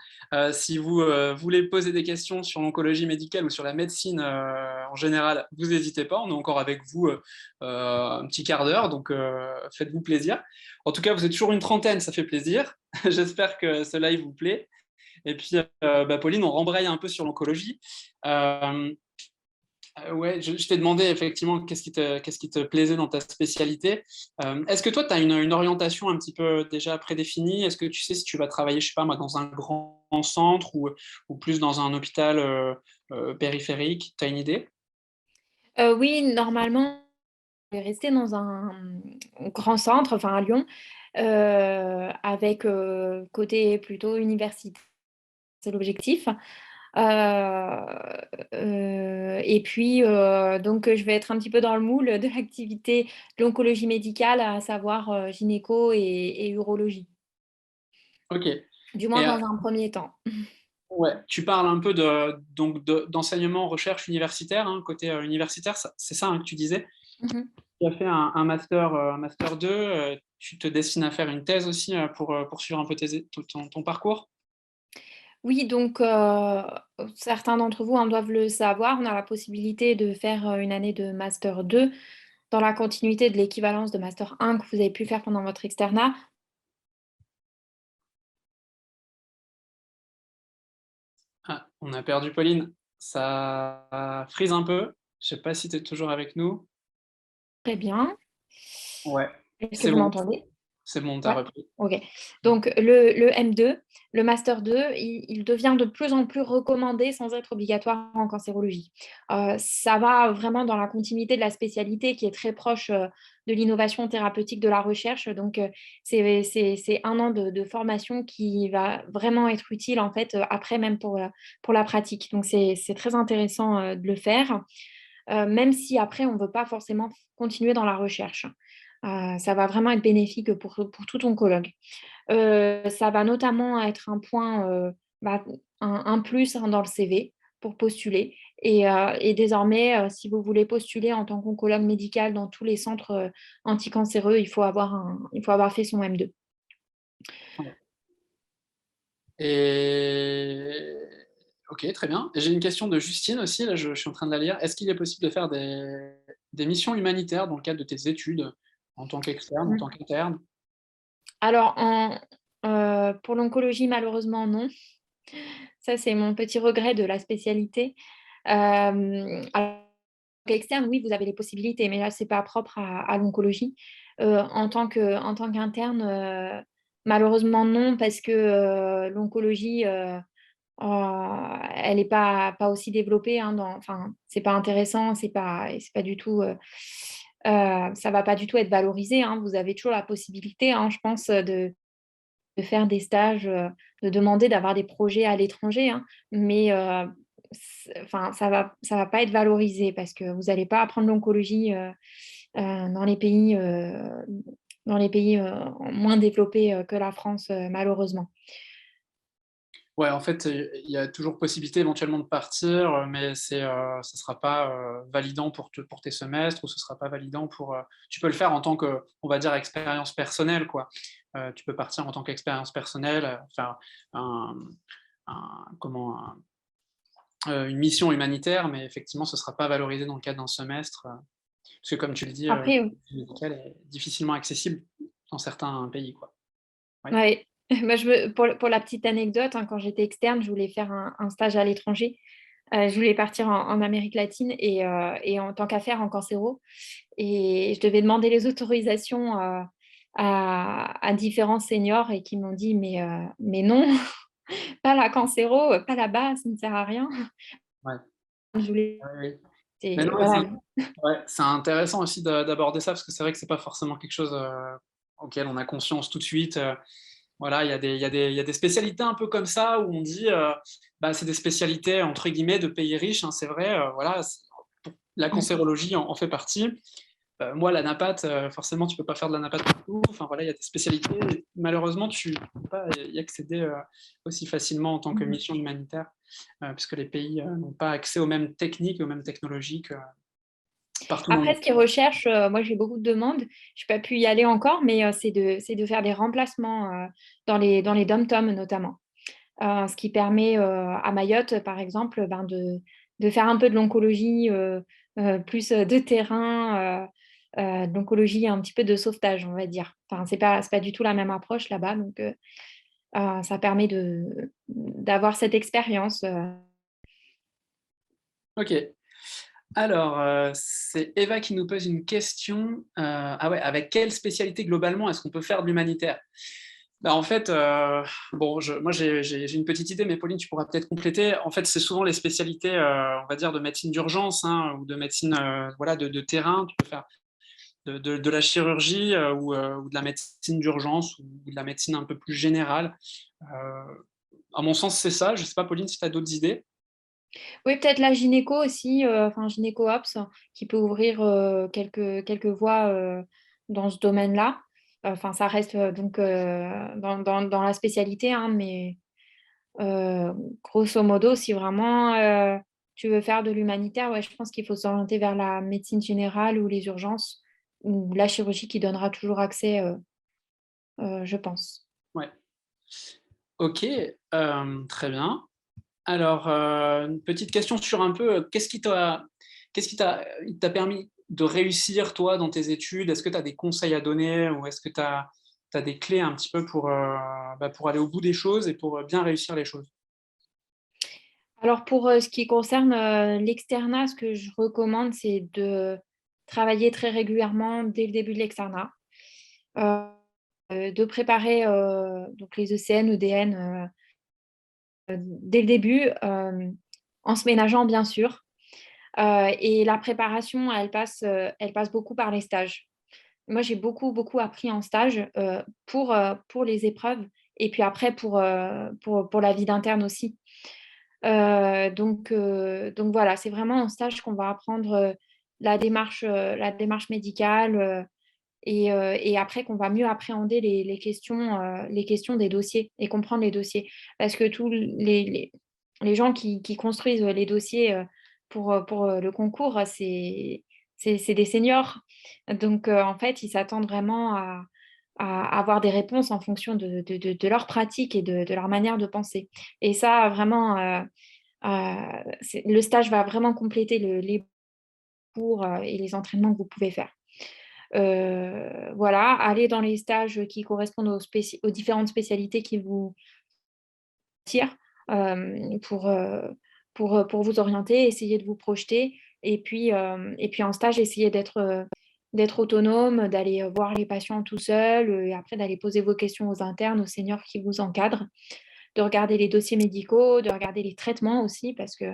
Si vous voulez poser des questions sur l'oncologie médicale ou sur la médecine en général, vous n'hésitez pas. On est encore avec vous un petit quart d'heure, donc faites-vous plaisir. En tout cas, vous êtes toujours une trentaine, ça fait plaisir. J'espère que ce live vous plaît. Et puis, Pauline, on rembraye un peu sur l'oncologie. Ouais, je t'ai demandé effectivement qu'est-ce qui te plaisait dans ta spécialité. Est-ce que toi, tu as une orientation un petit peu déjà prédéfinie? Est-ce que tu sais si tu vas travailler, je sais pas moi, dans un grand centre ou plus dans un hôpital périphérique? Tu as une idée? Oui, normalement, je vais rester dans un grand centre, enfin à Lyon, avec côté plutôt universitaire, c'est l'objectif. Et puis, donc, je vais être un petit peu dans le moule de l'activité de l'oncologie médicale, à savoir gynéco et urologie, Ok. du moins Et dans un premier temps. ouais, tu parles un peu d'enseignement recherche universitaire, hein, côté universitaire, c'est ça hein, que tu disais? Mhm. Tu as fait un master 2, tu te destines à faire une thèse aussi pour poursuivre un peu ton parcours? Oui, donc certains d'entre vous en doivent le savoir. On a la possibilité de faire une année de master 2 dans la continuité de l'équivalence de master 1 que vous avez pu faire pendant votre externat. Ah, on a perdu Pauline. Ça frise un peu. Je sais pas si tu es toujours avec nous. Très bien. Ouais, Est-ce que c'est vous bon, m'entendez? c'est bon, t'as Ouais, repris. OK. Donc le M2, le master 2, il devient de plus en plus recommandé sans être obligatoire en cancérologie. Ça va vraiment dans la continuité de la spécialité qui est très proche, de l'innovation thérapeutique, de la recherche. Donc c'est 1 an de formation qui va vraiment être utile, en fait, après même pour la pratique. Donc c'est très intéressant, de le faire, même si après on ne veut pas forcément continuer dans la recherche. Ça va vraiment être bénéfique pour tout oncologue. Ça va notamment être un point, bah, un plus, hein, dans le CV pour postuler et désormais, si vous voulez postuler en tant qu'oncologue médical dans tous les centres, anticancéreux, il faut avoir fait son M2. Et ok, très bien. Et j'ai une question de Justine aussi, là je suis en train de la lire. Est-ce qu'il est possible de faire des missions humanitaires dans le cadre de tes études, en tant qu'externe, en tant qu'interne? Alors, pour l'oncologie, malheureusement, non. Ça, c'est mon petit regret de la spécialité. Alors, externe, oui, vous avez les possibilités, mais là, c'est pas propre à l'oncologie. En tant qu'interne, malheureusement, non, parce que l'oncologie, elle n'est pas aussi développée. Hein, enfin, c'est pas intéressant, c'est pas du tout. Ça va pas du tout être valorisé. Hein. Vous avez toujours la possibilité, hein, je pense, de faire des stages, de demander d'avoir des projets à l'étranger, hein, mais enfin, ça va pas être valorisé parce que vous n'allez pas apprendre l'oncologie dans les pays moins développés que la France, malheureusement. Ouais, en fait, il y a toujours possibilité éventuellement de partir, mais ça sera pas, validant pour tes semestres ou ce sera pas validant pour, tu peux le faire en tant que, on va dire, expérience personnelle, quoi. Tu peux partir en tant qu'expérience personnelle, faire un comment? Une mission humanitaire, mais effectivement, ce sera pas valorisé dans le cadre d'un semestre, parce que comme tu le dis, Après, le médical est difficilement accessible dans certains pays, quoi. Oui. ouais, bah, pour la petite anecdote, hein, quand j'étais externe, je voulais faire un stage à l'étranger. Je voulais partir en Amérique latine et en tant qu'affaire en cancéro. Et je devais demander les autorisations à différents seniors et qui m'ont dit mais non, pas la cancéro, pas là-bas, ça ne sert à rien. Ouais. Je voulais, Oui, oui. Mais c'est- non, mais voilà. ouais, c'est intéressant aussi d'aborder ça parce que c'est vrai que c'est pas forcément quelque chose, auquel on a conscience tout de suite. Voilà, il y a des spécialités un peu comme ça où on dit, bah, c'est des spécialités entre guillemets de pays riches, hein, c'est vrai, voilà, la Mm. cancérologie en fait partie. Moi, la naphate, forcément, tu peux pas faire de la naphate partout. Enfin voilà, il y a des spécialités. Et malheureusement, tu peux pas y accéder aussi facilement en tant que Mm. mission humanitaire, puisque les pays n'ont pas accès aux mêmes techniques, aux mêmes technologies que partout dans le Après, monde. ce qu'ils recherchent, moi j'ai beaucoup de demandes, je n'ai pas pu y aller encore, mais c'est de faire des remplacements dans les dom-toms notamment. Ce qui permet à Mayotte, par exemple, ben, de faire un peu de l'oncologie, plus de terrain, de l'oncologie, un petit peu de sauvetage, on va dire. Enfin, c'est pas du tout la même approche là-bas, donc ça permet d'avoir cette expérience. Ok. Alors, c'est Eva qui nous pose une question. Ah ouais, avec quelle spécialité globalement est-ce qu'on peut faire de l'humanitaire? Bah, en fait, bon, moi j'ai une petite idée, mais Pauline, tu pourras peut-être compléter. En fait, c'est souvent les spécialités, on va dire, de médecine d'urgence, hein, ou de médecine, voilà, de terrain. Tu peux faire de la chirurgie, ou de la médecine d'urgence ou de la médecine un peu plus générale. À mon sens, c'est ça. Je ne sais pas, Pauline, si tu as d'autres idées. Oui, peut-être la gynéco aussi, enfin gynéco-ops, qui peut ouvrir quelques voies dans ce domaine-là. Enfin, ça reste donc dans la spécialité, hein, mais euh, grosso modo, si vraiment tu veux faire de l'humanitaire, ouais, je pense qu'il faut s'orienter vers la médecine générale ou les urgences ou la chirurgie qui donnera toujours accès, je pense. Ouais. Ok, très bien. Alors, une petite question sur un peu, qu'est-ce qui t'a permis de réussir, toi, dans tes études? Est-ce que tu as des conseils à donner ou est-ce que tu as des clés un petit peu pour aller au bout des choses et pour bien réussir les choses? Alors pour ce qui concerne l'externat, ce que je recommande, c'est de travailler très régulièrement dès le début de l'externat, euh, de préparer donc les ECN, EDN dès le début, en se ménageant bien sûr. Et la préparation, elle passe beaucoup par les stages. Moi, j'ai beaucoup appris en stage pour les épreuves et puis après pour la vie d'interne aussi. Donc voilà, c'est vraiment en stage qu'on va apprendre la démarche médicale et après qu'on va mieux appréhender les questions des dossiers et comprendre les dossiers. Parce que les gens qui construisent les dossiers pour le concours, c'est des seniors. Donc en fait, ils s'attendent vraiment à avoir des réponses en fonction de leur pratique et de leur manière de penser. Et ça, vraiment, le stage va vraiment compléter les cours et les entraînements que vous pouvez faire. Voilà, aller dans les stages qui correspondent aux différentes spécialités qui vous tirent, pour vous orienter, essayer de vous projeter et puis en stage, essayer d'être autonome, d'aller, voir les patients tout seul, et après d'aller poser vos questions aux internes, aux seniors qui vous encadrent, de regarder les dossiers médicaux, de regarder les traitements aussi parce que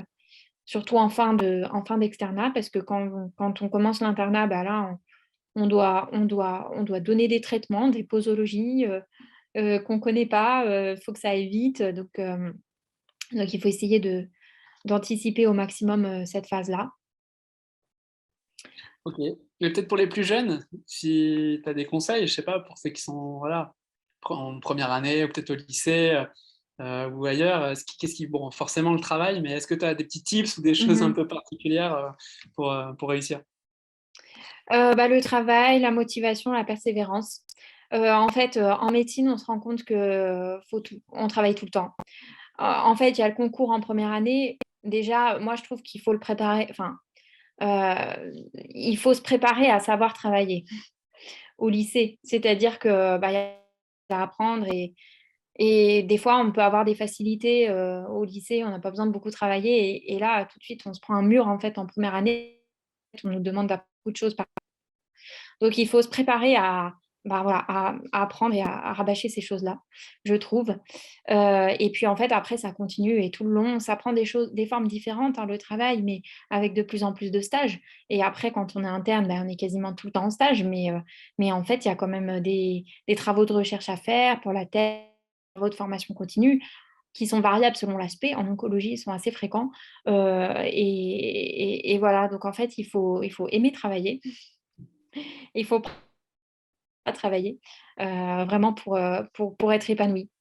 surtout en fin d'externat parce que quand on commence l'internat, bah, là, on doit donner des traitements, des posologies, qu'on ne connaît pas, il faut que ça aille vite, donc il faut essayer d'anticiper au maximum, cette phase-là. Ok. Et peut-être pour les plus jeunes, si tu as des conseils, je sais pas, pour ceux qui sont voilà, en première année ou peut-être au lycée ou ailleurs, qu'est-ce qui, bon, forcément le travail, mais est-ce que tu as des petits tips ou des choses un Mmh. peu particulières pour réussir? Bah, le travail, la motivation, la persévérance. En fait, en médecine, on se rend compte que on travaille tout le temps. En fait, il y a le concours en première année. Déjà, moi, je trouve qu'il faut le préparer enfin, il faut se préparer à savoir travailler au lycée. C'est-à-dire que, bah, il y a à apprendre et des fois, on peut avoir des facilités, au lycée, on n'a pas besoin de beaucoup travailler et là, tout de suite, on se prend un mur, en fait, en première année. On nous demande d'apprendre beaucoup de choses. Donc il faut se préparer à, bah, voilà, à apprendre et à rabâcher ces choses-là, je trouve. Et puis en fait, après, ça continue et tout le long, ça prend des choses, des formes différentes, hein, le travail, mais avec de plus en plus de stages. Et après, quand on est interne, bah, on est quasiment tout le temps en stage, mais en fait, il y a quand même des travaux de recherche à faire pour la thèse, des travaux de formation continue qui sont variables selon l'aspect. En oncologie, ils sont assez fréquents. Et voilà, donc en fait, il faut aimer travailler. Il faut pas travailler, vraiment pour être épanoui.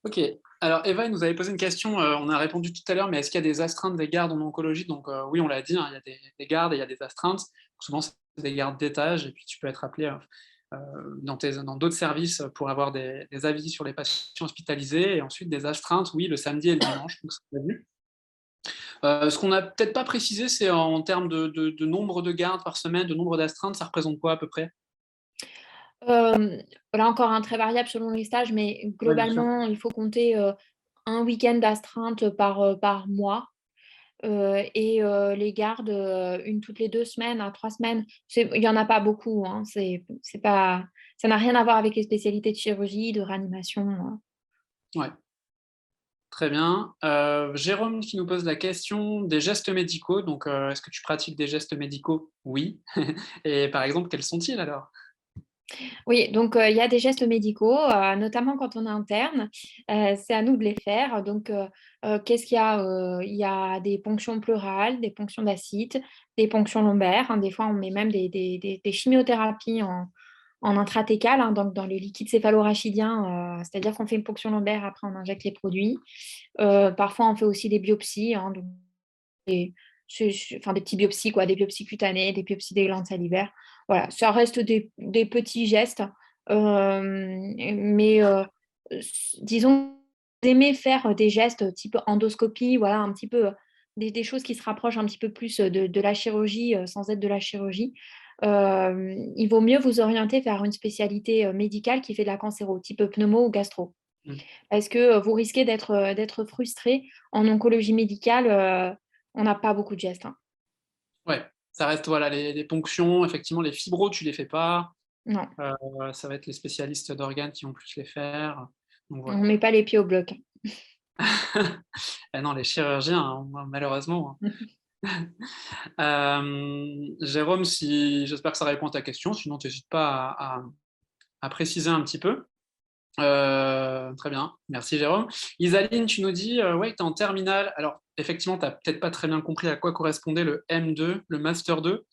Ok. Alors Eva elle nous avait posé une question, on a répondu tout à l'heure, mais est-ce qu'il y a des astreintes, des gardes en oncologie? Donc oui, on l'a dit, hein, il y a des gardes et il y a des astreintes. Souvent, c'est des gardes d'étage, et puis tu peux être appelé dans d'autres services pour avoir des avis sur les patients hospitalisés, et ensuite des astreintes, oui, le samedi et le dimanche, donc ça, on l'a vu. Ce qu'on n'a peut-être pas précisé, c'est en termes de nombre de gardes par semaine, de nombre d'astreintes, ça représente quoi à peu près? Là encore, hein, très variable selon les stages, mais Oui, bien sûr. globalement, il faut compter, 1 week-end d'astreinte par mois, et les gardes, 1 toutes les 2 semaines à 3 semaines. Il y en a pas beaucoup, hein, c'est pas ça n'a rien à voir avec les spécialités de chirurgie, de réanimation, Ouais. Très bien. Jérôme qui nous pose la question des gestes médicaux. Donc, est-ce que tu pratiques des gestes médicaux? Oui. Et par exemple, quels sont-ils alors? Oui, donc il y a des gestes médicaux, notamment quand on est interne, c'est à nous de les faire. Donc qu'est-ce qu'il y a? Il y a des ponctions pleurales, des ponctions d'acide, des ponctions lombaires, hein. Des fois, on met même des chimiothérapies en intratécale, hein, donc dans le liquide céphalorachidien, c'est-à-dire qu'on fait une ponction lombaire, après on injecte les produits. Parfois, on fait aussi des biopsies, hein, donc des enfin des petites biopsies quoi, des biopsies cutanées, des biopsies des glandes salivaires. Voilà, ça reste des petits gestes, mais disons d'aimer faire des gestes type endoscopie, voilà, un petit peu, des choses qui se rapprochent un petit peu plus, de la chirurgie, sans être de la chirurgie. Il vaut mieux vous orienter vers une spécialité, médicale qui fait de la cancéro, type pneumo ou gastro. Mmh. Parce que, vous risquez d'être frustré. En oncologie médicale, on n'a pas beaucoup de gestes, hein. Ouais, ça reste voilà, les ponctions, effectivement, les fibros, tu les fais pas. Non, Ça va être les spécialistes d'organes qui vont plus les faire. Donc on voilà. ne met pas les pieds au bloc. Eh non, les chirurgiens, hein, malheureusement. Jérôme, si j'espère que ça répond à ta question, sinon tu n'hésites pas à préciser un petit peu. Très bien, merci Jérôme. Isaline, tu nous dis ouais, que tu es en terminale. Alors, effectivement, tu n'as peut-être pas très bien compris à quoi correspondait le M2, le Master 2.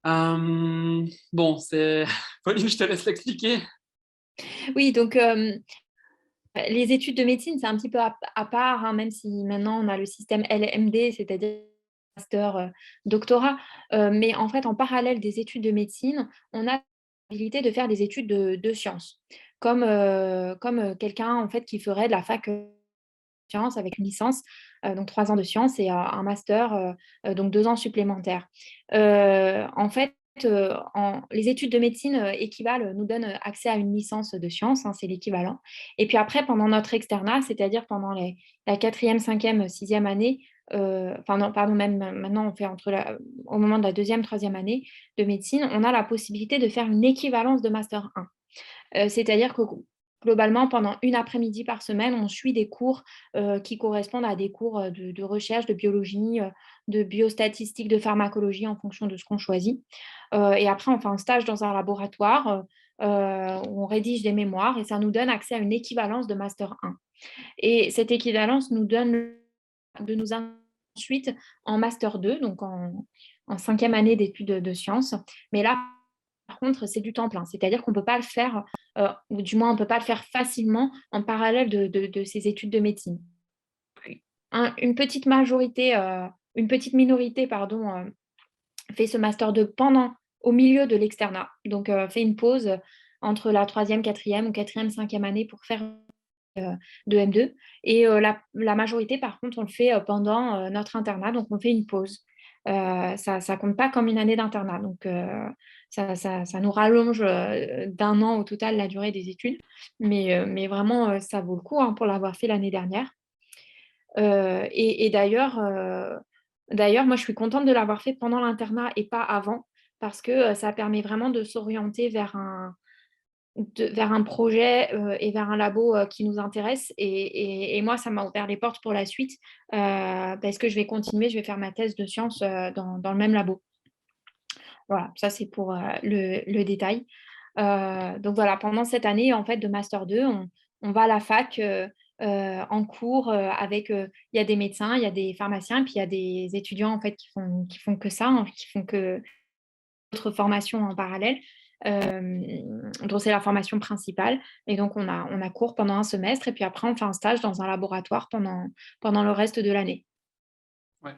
Bon, c'est. Pauline, je te laisse l'expliquer. Oui, donc les études de médecine, c'est un petit peu à part, hein, même si maintenant on a le système LMD, c'est-à-dire master, doctorat. Mais en fait, en parallèle des études de médecine, on a possibilité de faire des études de sciences, comme quelqu'un en fait qui ferait de la fac sciences avec une licence, donc 3 ans de sciences et un master, donc 2 ans supplémentaires. En fait, les études de médecine équivalent, nous donnent accès à une licence de sciences, hein, c'est l'équivalent. Et puis après, pendant notre externat, c'est-à-dire pendant la quatrième, cinquième, sixième année, enfin non, pardon, même maintenant, on fait au moment de la deuxième, troisième année de médecine, on a la possibilité de faire une équivalence de master 1. C'est-à-dire que globalement, pendant une après-midi par semaine, on suit des cours qui correspondent à des cours de recherche, de biologie, de biostatistique, de pharmacologie en fonction de ce qu'on choisit. Et après, on fait un stage dans un laboratoire où on rédige des mémoires et ça nous donne accès à une équivalence de Master 1. Et cette équivalence nous donne de nous ensuite en Master 2, donc en cinquième année d'études de sciences. Mais là, par contre, c'est du temps plein. C'est-à-dire qu'on ne peut pas le faire, ou du moins on ne peut pas le faire facilement en parallèle de ces études de médecine. Une petite minorité, pardon, fait ce master 2 au milieu de l'externat. Donc, fait une pause entre la troisième, quatrième ou quatrième, cinquième année pour faire de M2. Et la majorité, par contre, on le fait pendant notre internat, donc on fait une pause. Ça ne compte pas comme une année d'internat. Donc, ça nous rallonge d'1 an au total la durée des études. Mais vraiment, ça vaut le coup hein, pour l'avoir fait l'année dernière. Et d'ailleurs, moi, je suis contente de l'avoir fait pendant l'internat et pas avant, parce que ça permet vraiment de s'orienter vers un projet et vers un labo qui nous intéresse. Et moi, ça m'a ouvert les portes pour la suite, parce que je vais faire ma thèse de sciences dans le même labo. Voilà, ça c'est pour le détail. Donc voilà, pendant cette année en fait de master 2, on va à la fac en cours il y a des médecins, il y a des pharmaciens, puis il y a des étudiants en fait qui font que ça, hein, qui font que d'autres formations en parallèle, dont c'est la formation principale. Et donc on a cours pendant un semestre et puis après on fait un stage dans un laboratoire pendant le reste de l'année. Ouais.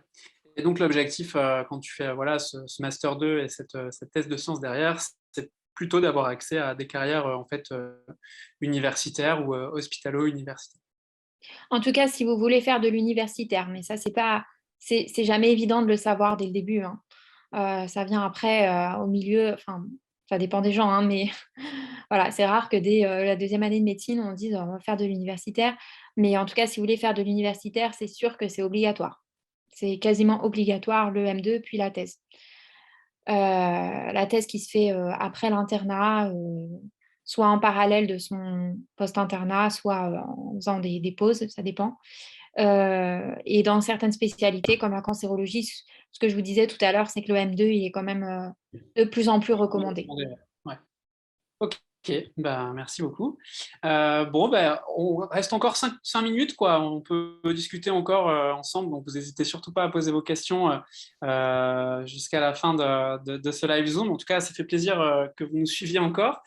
Et donc l'objectif, quand tu fais voilà, ce master 2 et cette thèse de sciences derrière, c'est plutôt d'avoir accès à des carrières en fait, universitaires ou hospitalo-universitaires. En tout cas, si vous voulez faire de l'universitaire, mais ça, c'est jamais évident de le savoir dès le début, hein. Ça vient après, au milieu, enfin, ça dépend des gens, hein, mais voilà, c'est rare que dès la deuxième année de médecine, on dise on va faire de l'universitaire. Mais en tout cas, si vous voulez faire de l'universitaire, c'est sûr que c'est obligatoire. C'est quasiment obligatoire le M2 puis la thèse. La thèse qui se fait après l'internat, soit en parallèle de son post-internat, soit en faisant des pauses, ça dépend. Et dans certaines spécialités comme la cancérologie, ce que je vous disais tout à l'heure, c'est que le M2, il est quand même de plus en plus recommandé. Ouais. Ok, bah, merci beaucoup. Bon, bah, on reste encore 5 minutes, quoi. On peut discuter encore ensemble, donc vous n'hésitez surtout pas à poser vos questions jusqu'à la fin de ce live Zoom. En tout cas, ça fait plaisir que vous nous suiviez encore.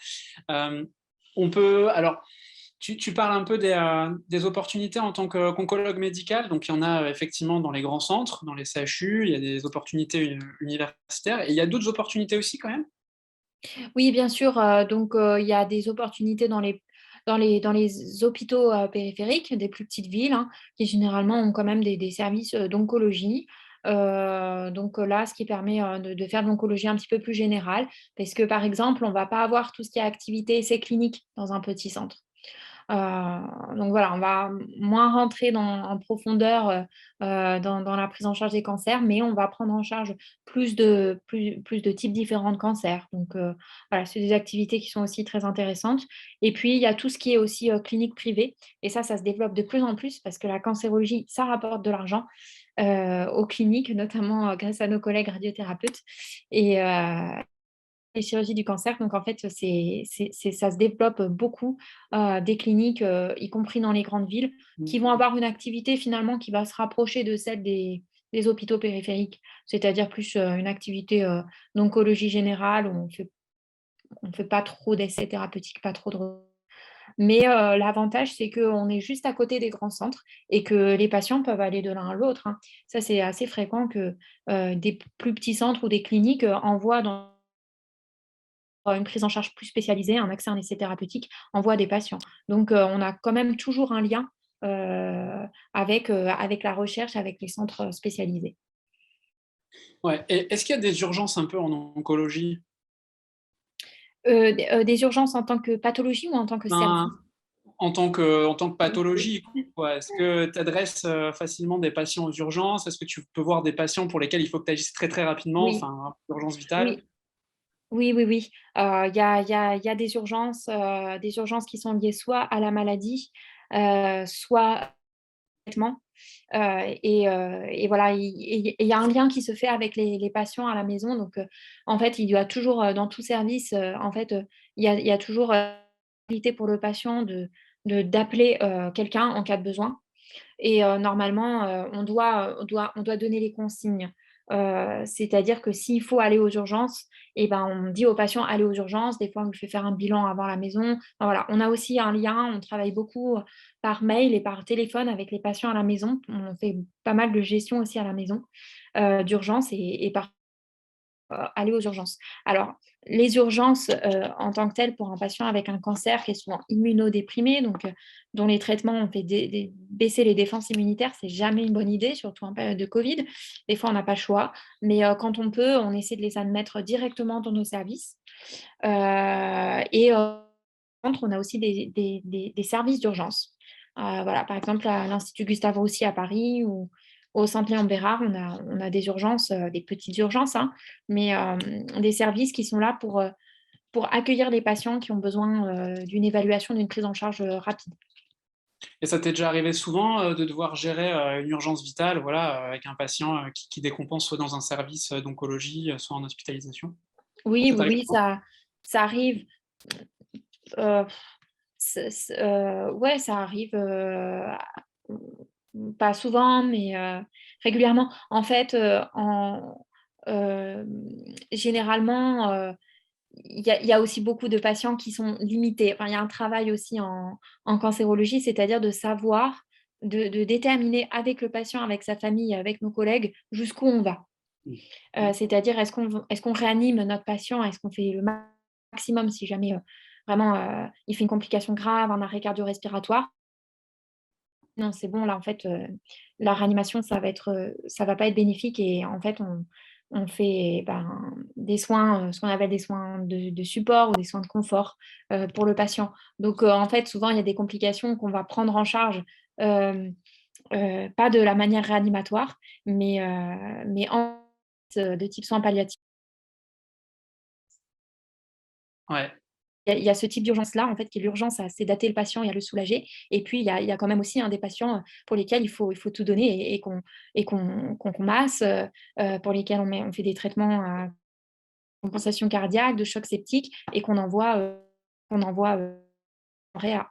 Alors, tu parles un peu des opportunités en tant qu'oncologue médical. Donc, il y en a effectivement dans les grands centres, dans les CHU, il y a des opportunités universitaires. Et il y a d'autres opportunités aussi quand même? Oui, bien sûr. Donc, il y a des opportunités dans les hôpitaux périphériques des plus petites villes, hein, qui généralement ont quand même des services d'oncologie. Donc là, ce qui permet de faire de l'oncologie un petit peu plus générale, parce que par exemple, on ne va pas avoir tout ce qui est activité essai clinique dans un petit centre. Donc voilà, on va moins rentrer en profondeur dans la prise en charge des cancers, mais on va prendre en charge plus de types différents de cancers. Donc voilà, c'est des activités qui sont aussi très intéressantes. Et puis, il y a tout ce qui est aussi clinique privée. Et ça se développe de plus en plus parce que la cancérologie, ça rapporte de l'argent aux cliniques, notamment grâce à nos collègues radiothérapeutes. Et, les chirurgies du cancer. Donc, en fait, ça se développe beaucoup, des cliniques, y compris dans les grandes villes, qui vont avoir une activité finalement qui va se rapprocher de celle des hôpitaux périphériques. C'est-à-dire plus une activité d'oncologie générale où on fait pas trop d'essais thérapeutiques, pas trop de. Mais l'avantage, c'est qu'on est juste à côté des grands centres et que les patients peuvent aller de l'un à l'autre, hein. Ça, c'est assez fréquent que des plus petits centres ou des cliniques envoient dans une prise en charge plus spécialisée, un accès à un essai thérapeutique, envoie des patients. Donc, on a quand même toujours un lien avec la recherche, avec les centres spécialisés. Ouais. Et est-ce qu'il y a des urgences un peu en oncologie? Des urgences en tant que pathologie ou en tant que Ben, service? en tant que pathologie, quoi. Est-ce que tu adresses facilement des patients aux urgences? Est-ce que tu peux voir des patients pour lesquels il faut que tu agisses très très rapidement, Oui, enfin, urgence vitale? oui, oui, oui, oui. Il y a des urgences qui sont liées soit à la maladie, soit traitement. Et voilà, il y a un lien qui se fait avec les patients à la maison. Donc, en fait, il y a toujours, dans tout service, en fait, il y a toujours, possibilité pour le patient d'appeler, quelqu'un en cas de besoin. Et normalement, on doit donner les consignes. C'est-à-dire que s'il faut aller aux urgences, et ben, on dit au patient: «Allez aux urgences». Des fois, on lui fait faire un bilan avant la maison. Enfin voilà, on a aussi un lien, on travaille beaucoup, par mail et par téléphone avec les patients à la maison. On fait pas mal de gestion aussi à la maison, d'urgence et par aller aux urgences. Alors, les urgences, en tant que telles, pour un patient avec un cancer qui est souvent immunodéprimé, donc dont les traitements ont fait baisser les défenses immunitaires, c'est jamais une bonne idée, surtout en période de covid. Des fois, on n'a pas le choix, mais quand on peut, on essaie de les admettre directement dans nos services. Et par contre, on a aussi des services d'urgence. Voilà, par exemple, à l'Institut Gustave Roussy à Paris ou au Centre Léon Bérard, on a des urgences, des petites urgences, hein, mais des services qui sont là pour accueillir les patients qui ont besoin d'une évaluation, d'une prise en charge rapide. Et ça t'est déjà arrivé souvent de devoir gérer une urgence vitale, voilà, avec un patient qui décompense soit dans un service d'oncologie, soit en hospitalisation? Oui, Ça oui, t'arrive oui, souvent? ça arrive. Heu, ouais, ça arrive, pas souvent, mais régulièrement. En fait, hem, généralement, il y a aussi beaucoup de patients qui sont limités. Enfin, il y a un travail aussi en cancérologie, c'est-à-dire de savoir, de déterminer avec le patient, avec sa famille, avec nos collègues, jusqu'où on va. C'est-à-dire est-ce qu'on réanime notre patient? Est-ce qu'on fait le maximum si jamais, vraiment, il fait une complication grave, un arrêt cardio-respiratoire? Non, c'est bon là, en fait, la réanimation, ça va pas être bénéfique et en fait, on fait, ben, des soins, ce qu'on appelle des soins de support ou des soins de confort, pour le patient. Donc, en fait, souvent, il y a des complications qu'on va prendre en charge, hem, pas de la manière réanimatoire, mais de type soins palliatifs. Ouais, Il y a ce type d'urgence-là, en fait, qui est l'urgence à sédater le patient et à le soulager. Et puis, il y a quand même aussi, hein, des patients, pour lesquels il faut tout donner et qu'on masse, pour lesquels on fait des traitements à compensation cardiaque, de choc septique et qu'on envoie en réa.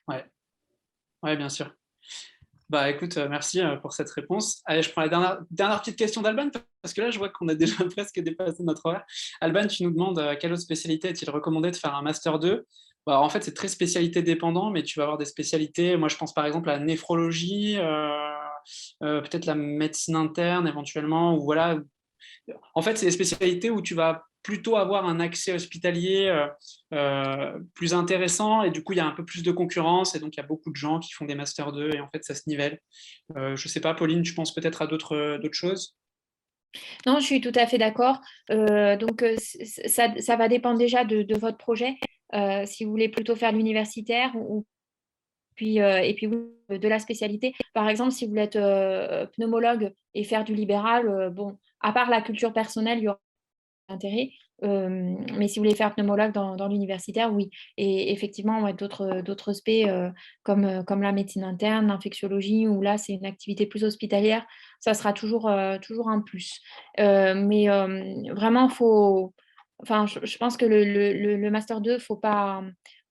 ouais, ouais, bien sûr. Bah, écoute, merci, pour cette réponse. Allez, je prends la dernière petite question d'Alban, parce que là, je vois qu'on a déjà presque dépassé notre horaire. Alban, tu nous demandes, quelle autre spécialité est-il recommandé de faire un master 2? Bah, en fait, c'est très spécialité dépendant, mais tu vas avoir des spécialités, moi, je pense par exemple à la néphrologie, peut-être la médecine interne éventuellement, ou voilà. En fait, c'est des spécialités où tu vas plutôt avoir un accès hospitalier plus intéressant et du coup, il y a un peu plus de concurrence et donc il y a beaucoup de gens qui font des Master 2 et en fait, ça se nivelle. Je sais pas, Pauline, tu penses peut-être à d'autres choses? Non, je suis tout à fait d'accord. Donc, ça va dépendre déjà de votre projet. Si vous voulez plutôt faire l'universitaire ou et puis oui, de la spécialité. Par exemple, si vous voulez être, pneumologue et faire du libéral, bon, à part la culture personnelle, il y aura intérêt. Mais si vous voulez faire pneumologue dans l'universitaire, oui. Et effectivement, ouais, d'autres spé, comme la médecine interne, l'infectiologie, où là, c'est une activité plus hospitalière, ça sera toujours un plus. Mais vraiment, enfin, je pense que le master 2, faut pas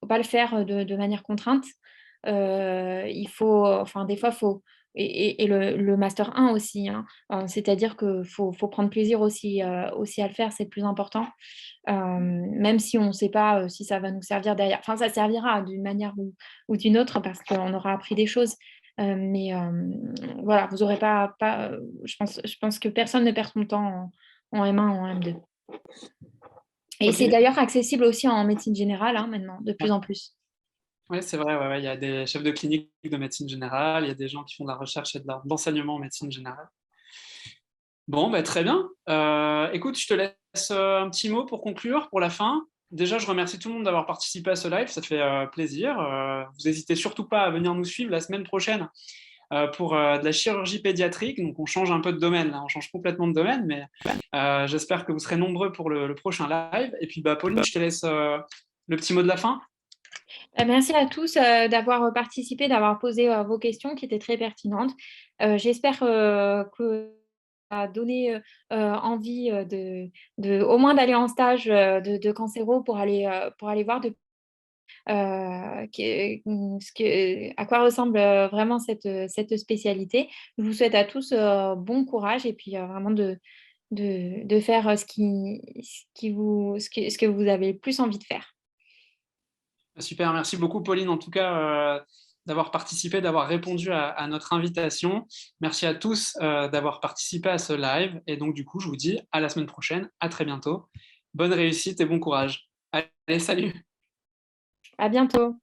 le faire de manière contrainte. Il faut, enfin, des fois, et le master 1 aussi, hein. C'est-à-dire que faut prendre plaisir aussi à le faire, c'est le plus important. Même si on ne sait pas, si ça va nous servir derrière. Enfin, ça servira d'une manière ou d'une autre parce qu'on aura appris des choses. Mais voilà, vous aurez pas, je pense que personne ne perd son temps en M1 ou en M2. Et Ok. c'est d'ailleurs accessible aussi en médecine générale hein, maintenant, de plus Ouais. en plus. Ouais, c'est vrai, ouais, ouais. Il y a des chefs de clinique de médecine générale, il y a des gens qui font de la recherche et d'enseignement en médecine générale. Bon, bah, très bien. Écoute, je te laisse un petit mot pour conclure, pour la fin. Déjà, je remercie tout le monde d'avoir participé à ce live, ça fait plaisir. Vous n'hésitez surtout pas à venir nous suivre la semaine prochaine pour de la chirurgie pédiatrique. Donc, on change un peu de domaine, là. On change complètement de domaine, mais j'espère que vous serez nombreux pour le prochain live. Et puis, bah, Pauline, je te laisse le petit mot de la fin. Merci à tous d'avoir participé, d'avoir posé vos questions qui étaient très pertinentes. J'espère que ça a donné envie au moins d'aller en stage de cancéro pour aller voir à quoi ressemble vraiment cette spécialité. Je vous souhaite à tous bon courage et puis vraiment de faire ce que vous avez le plus envie de faire. Super, merci beaucoup Pauline en tout cas d'avoir participé, d'avoir répondu à notre invitation. Merci à tous d'avoir participé à ce live et donc du coup je vous dis à la semaine prochaine, à très bientôt. Bonne réussite et bon courage. Allez, salut! À bientôt.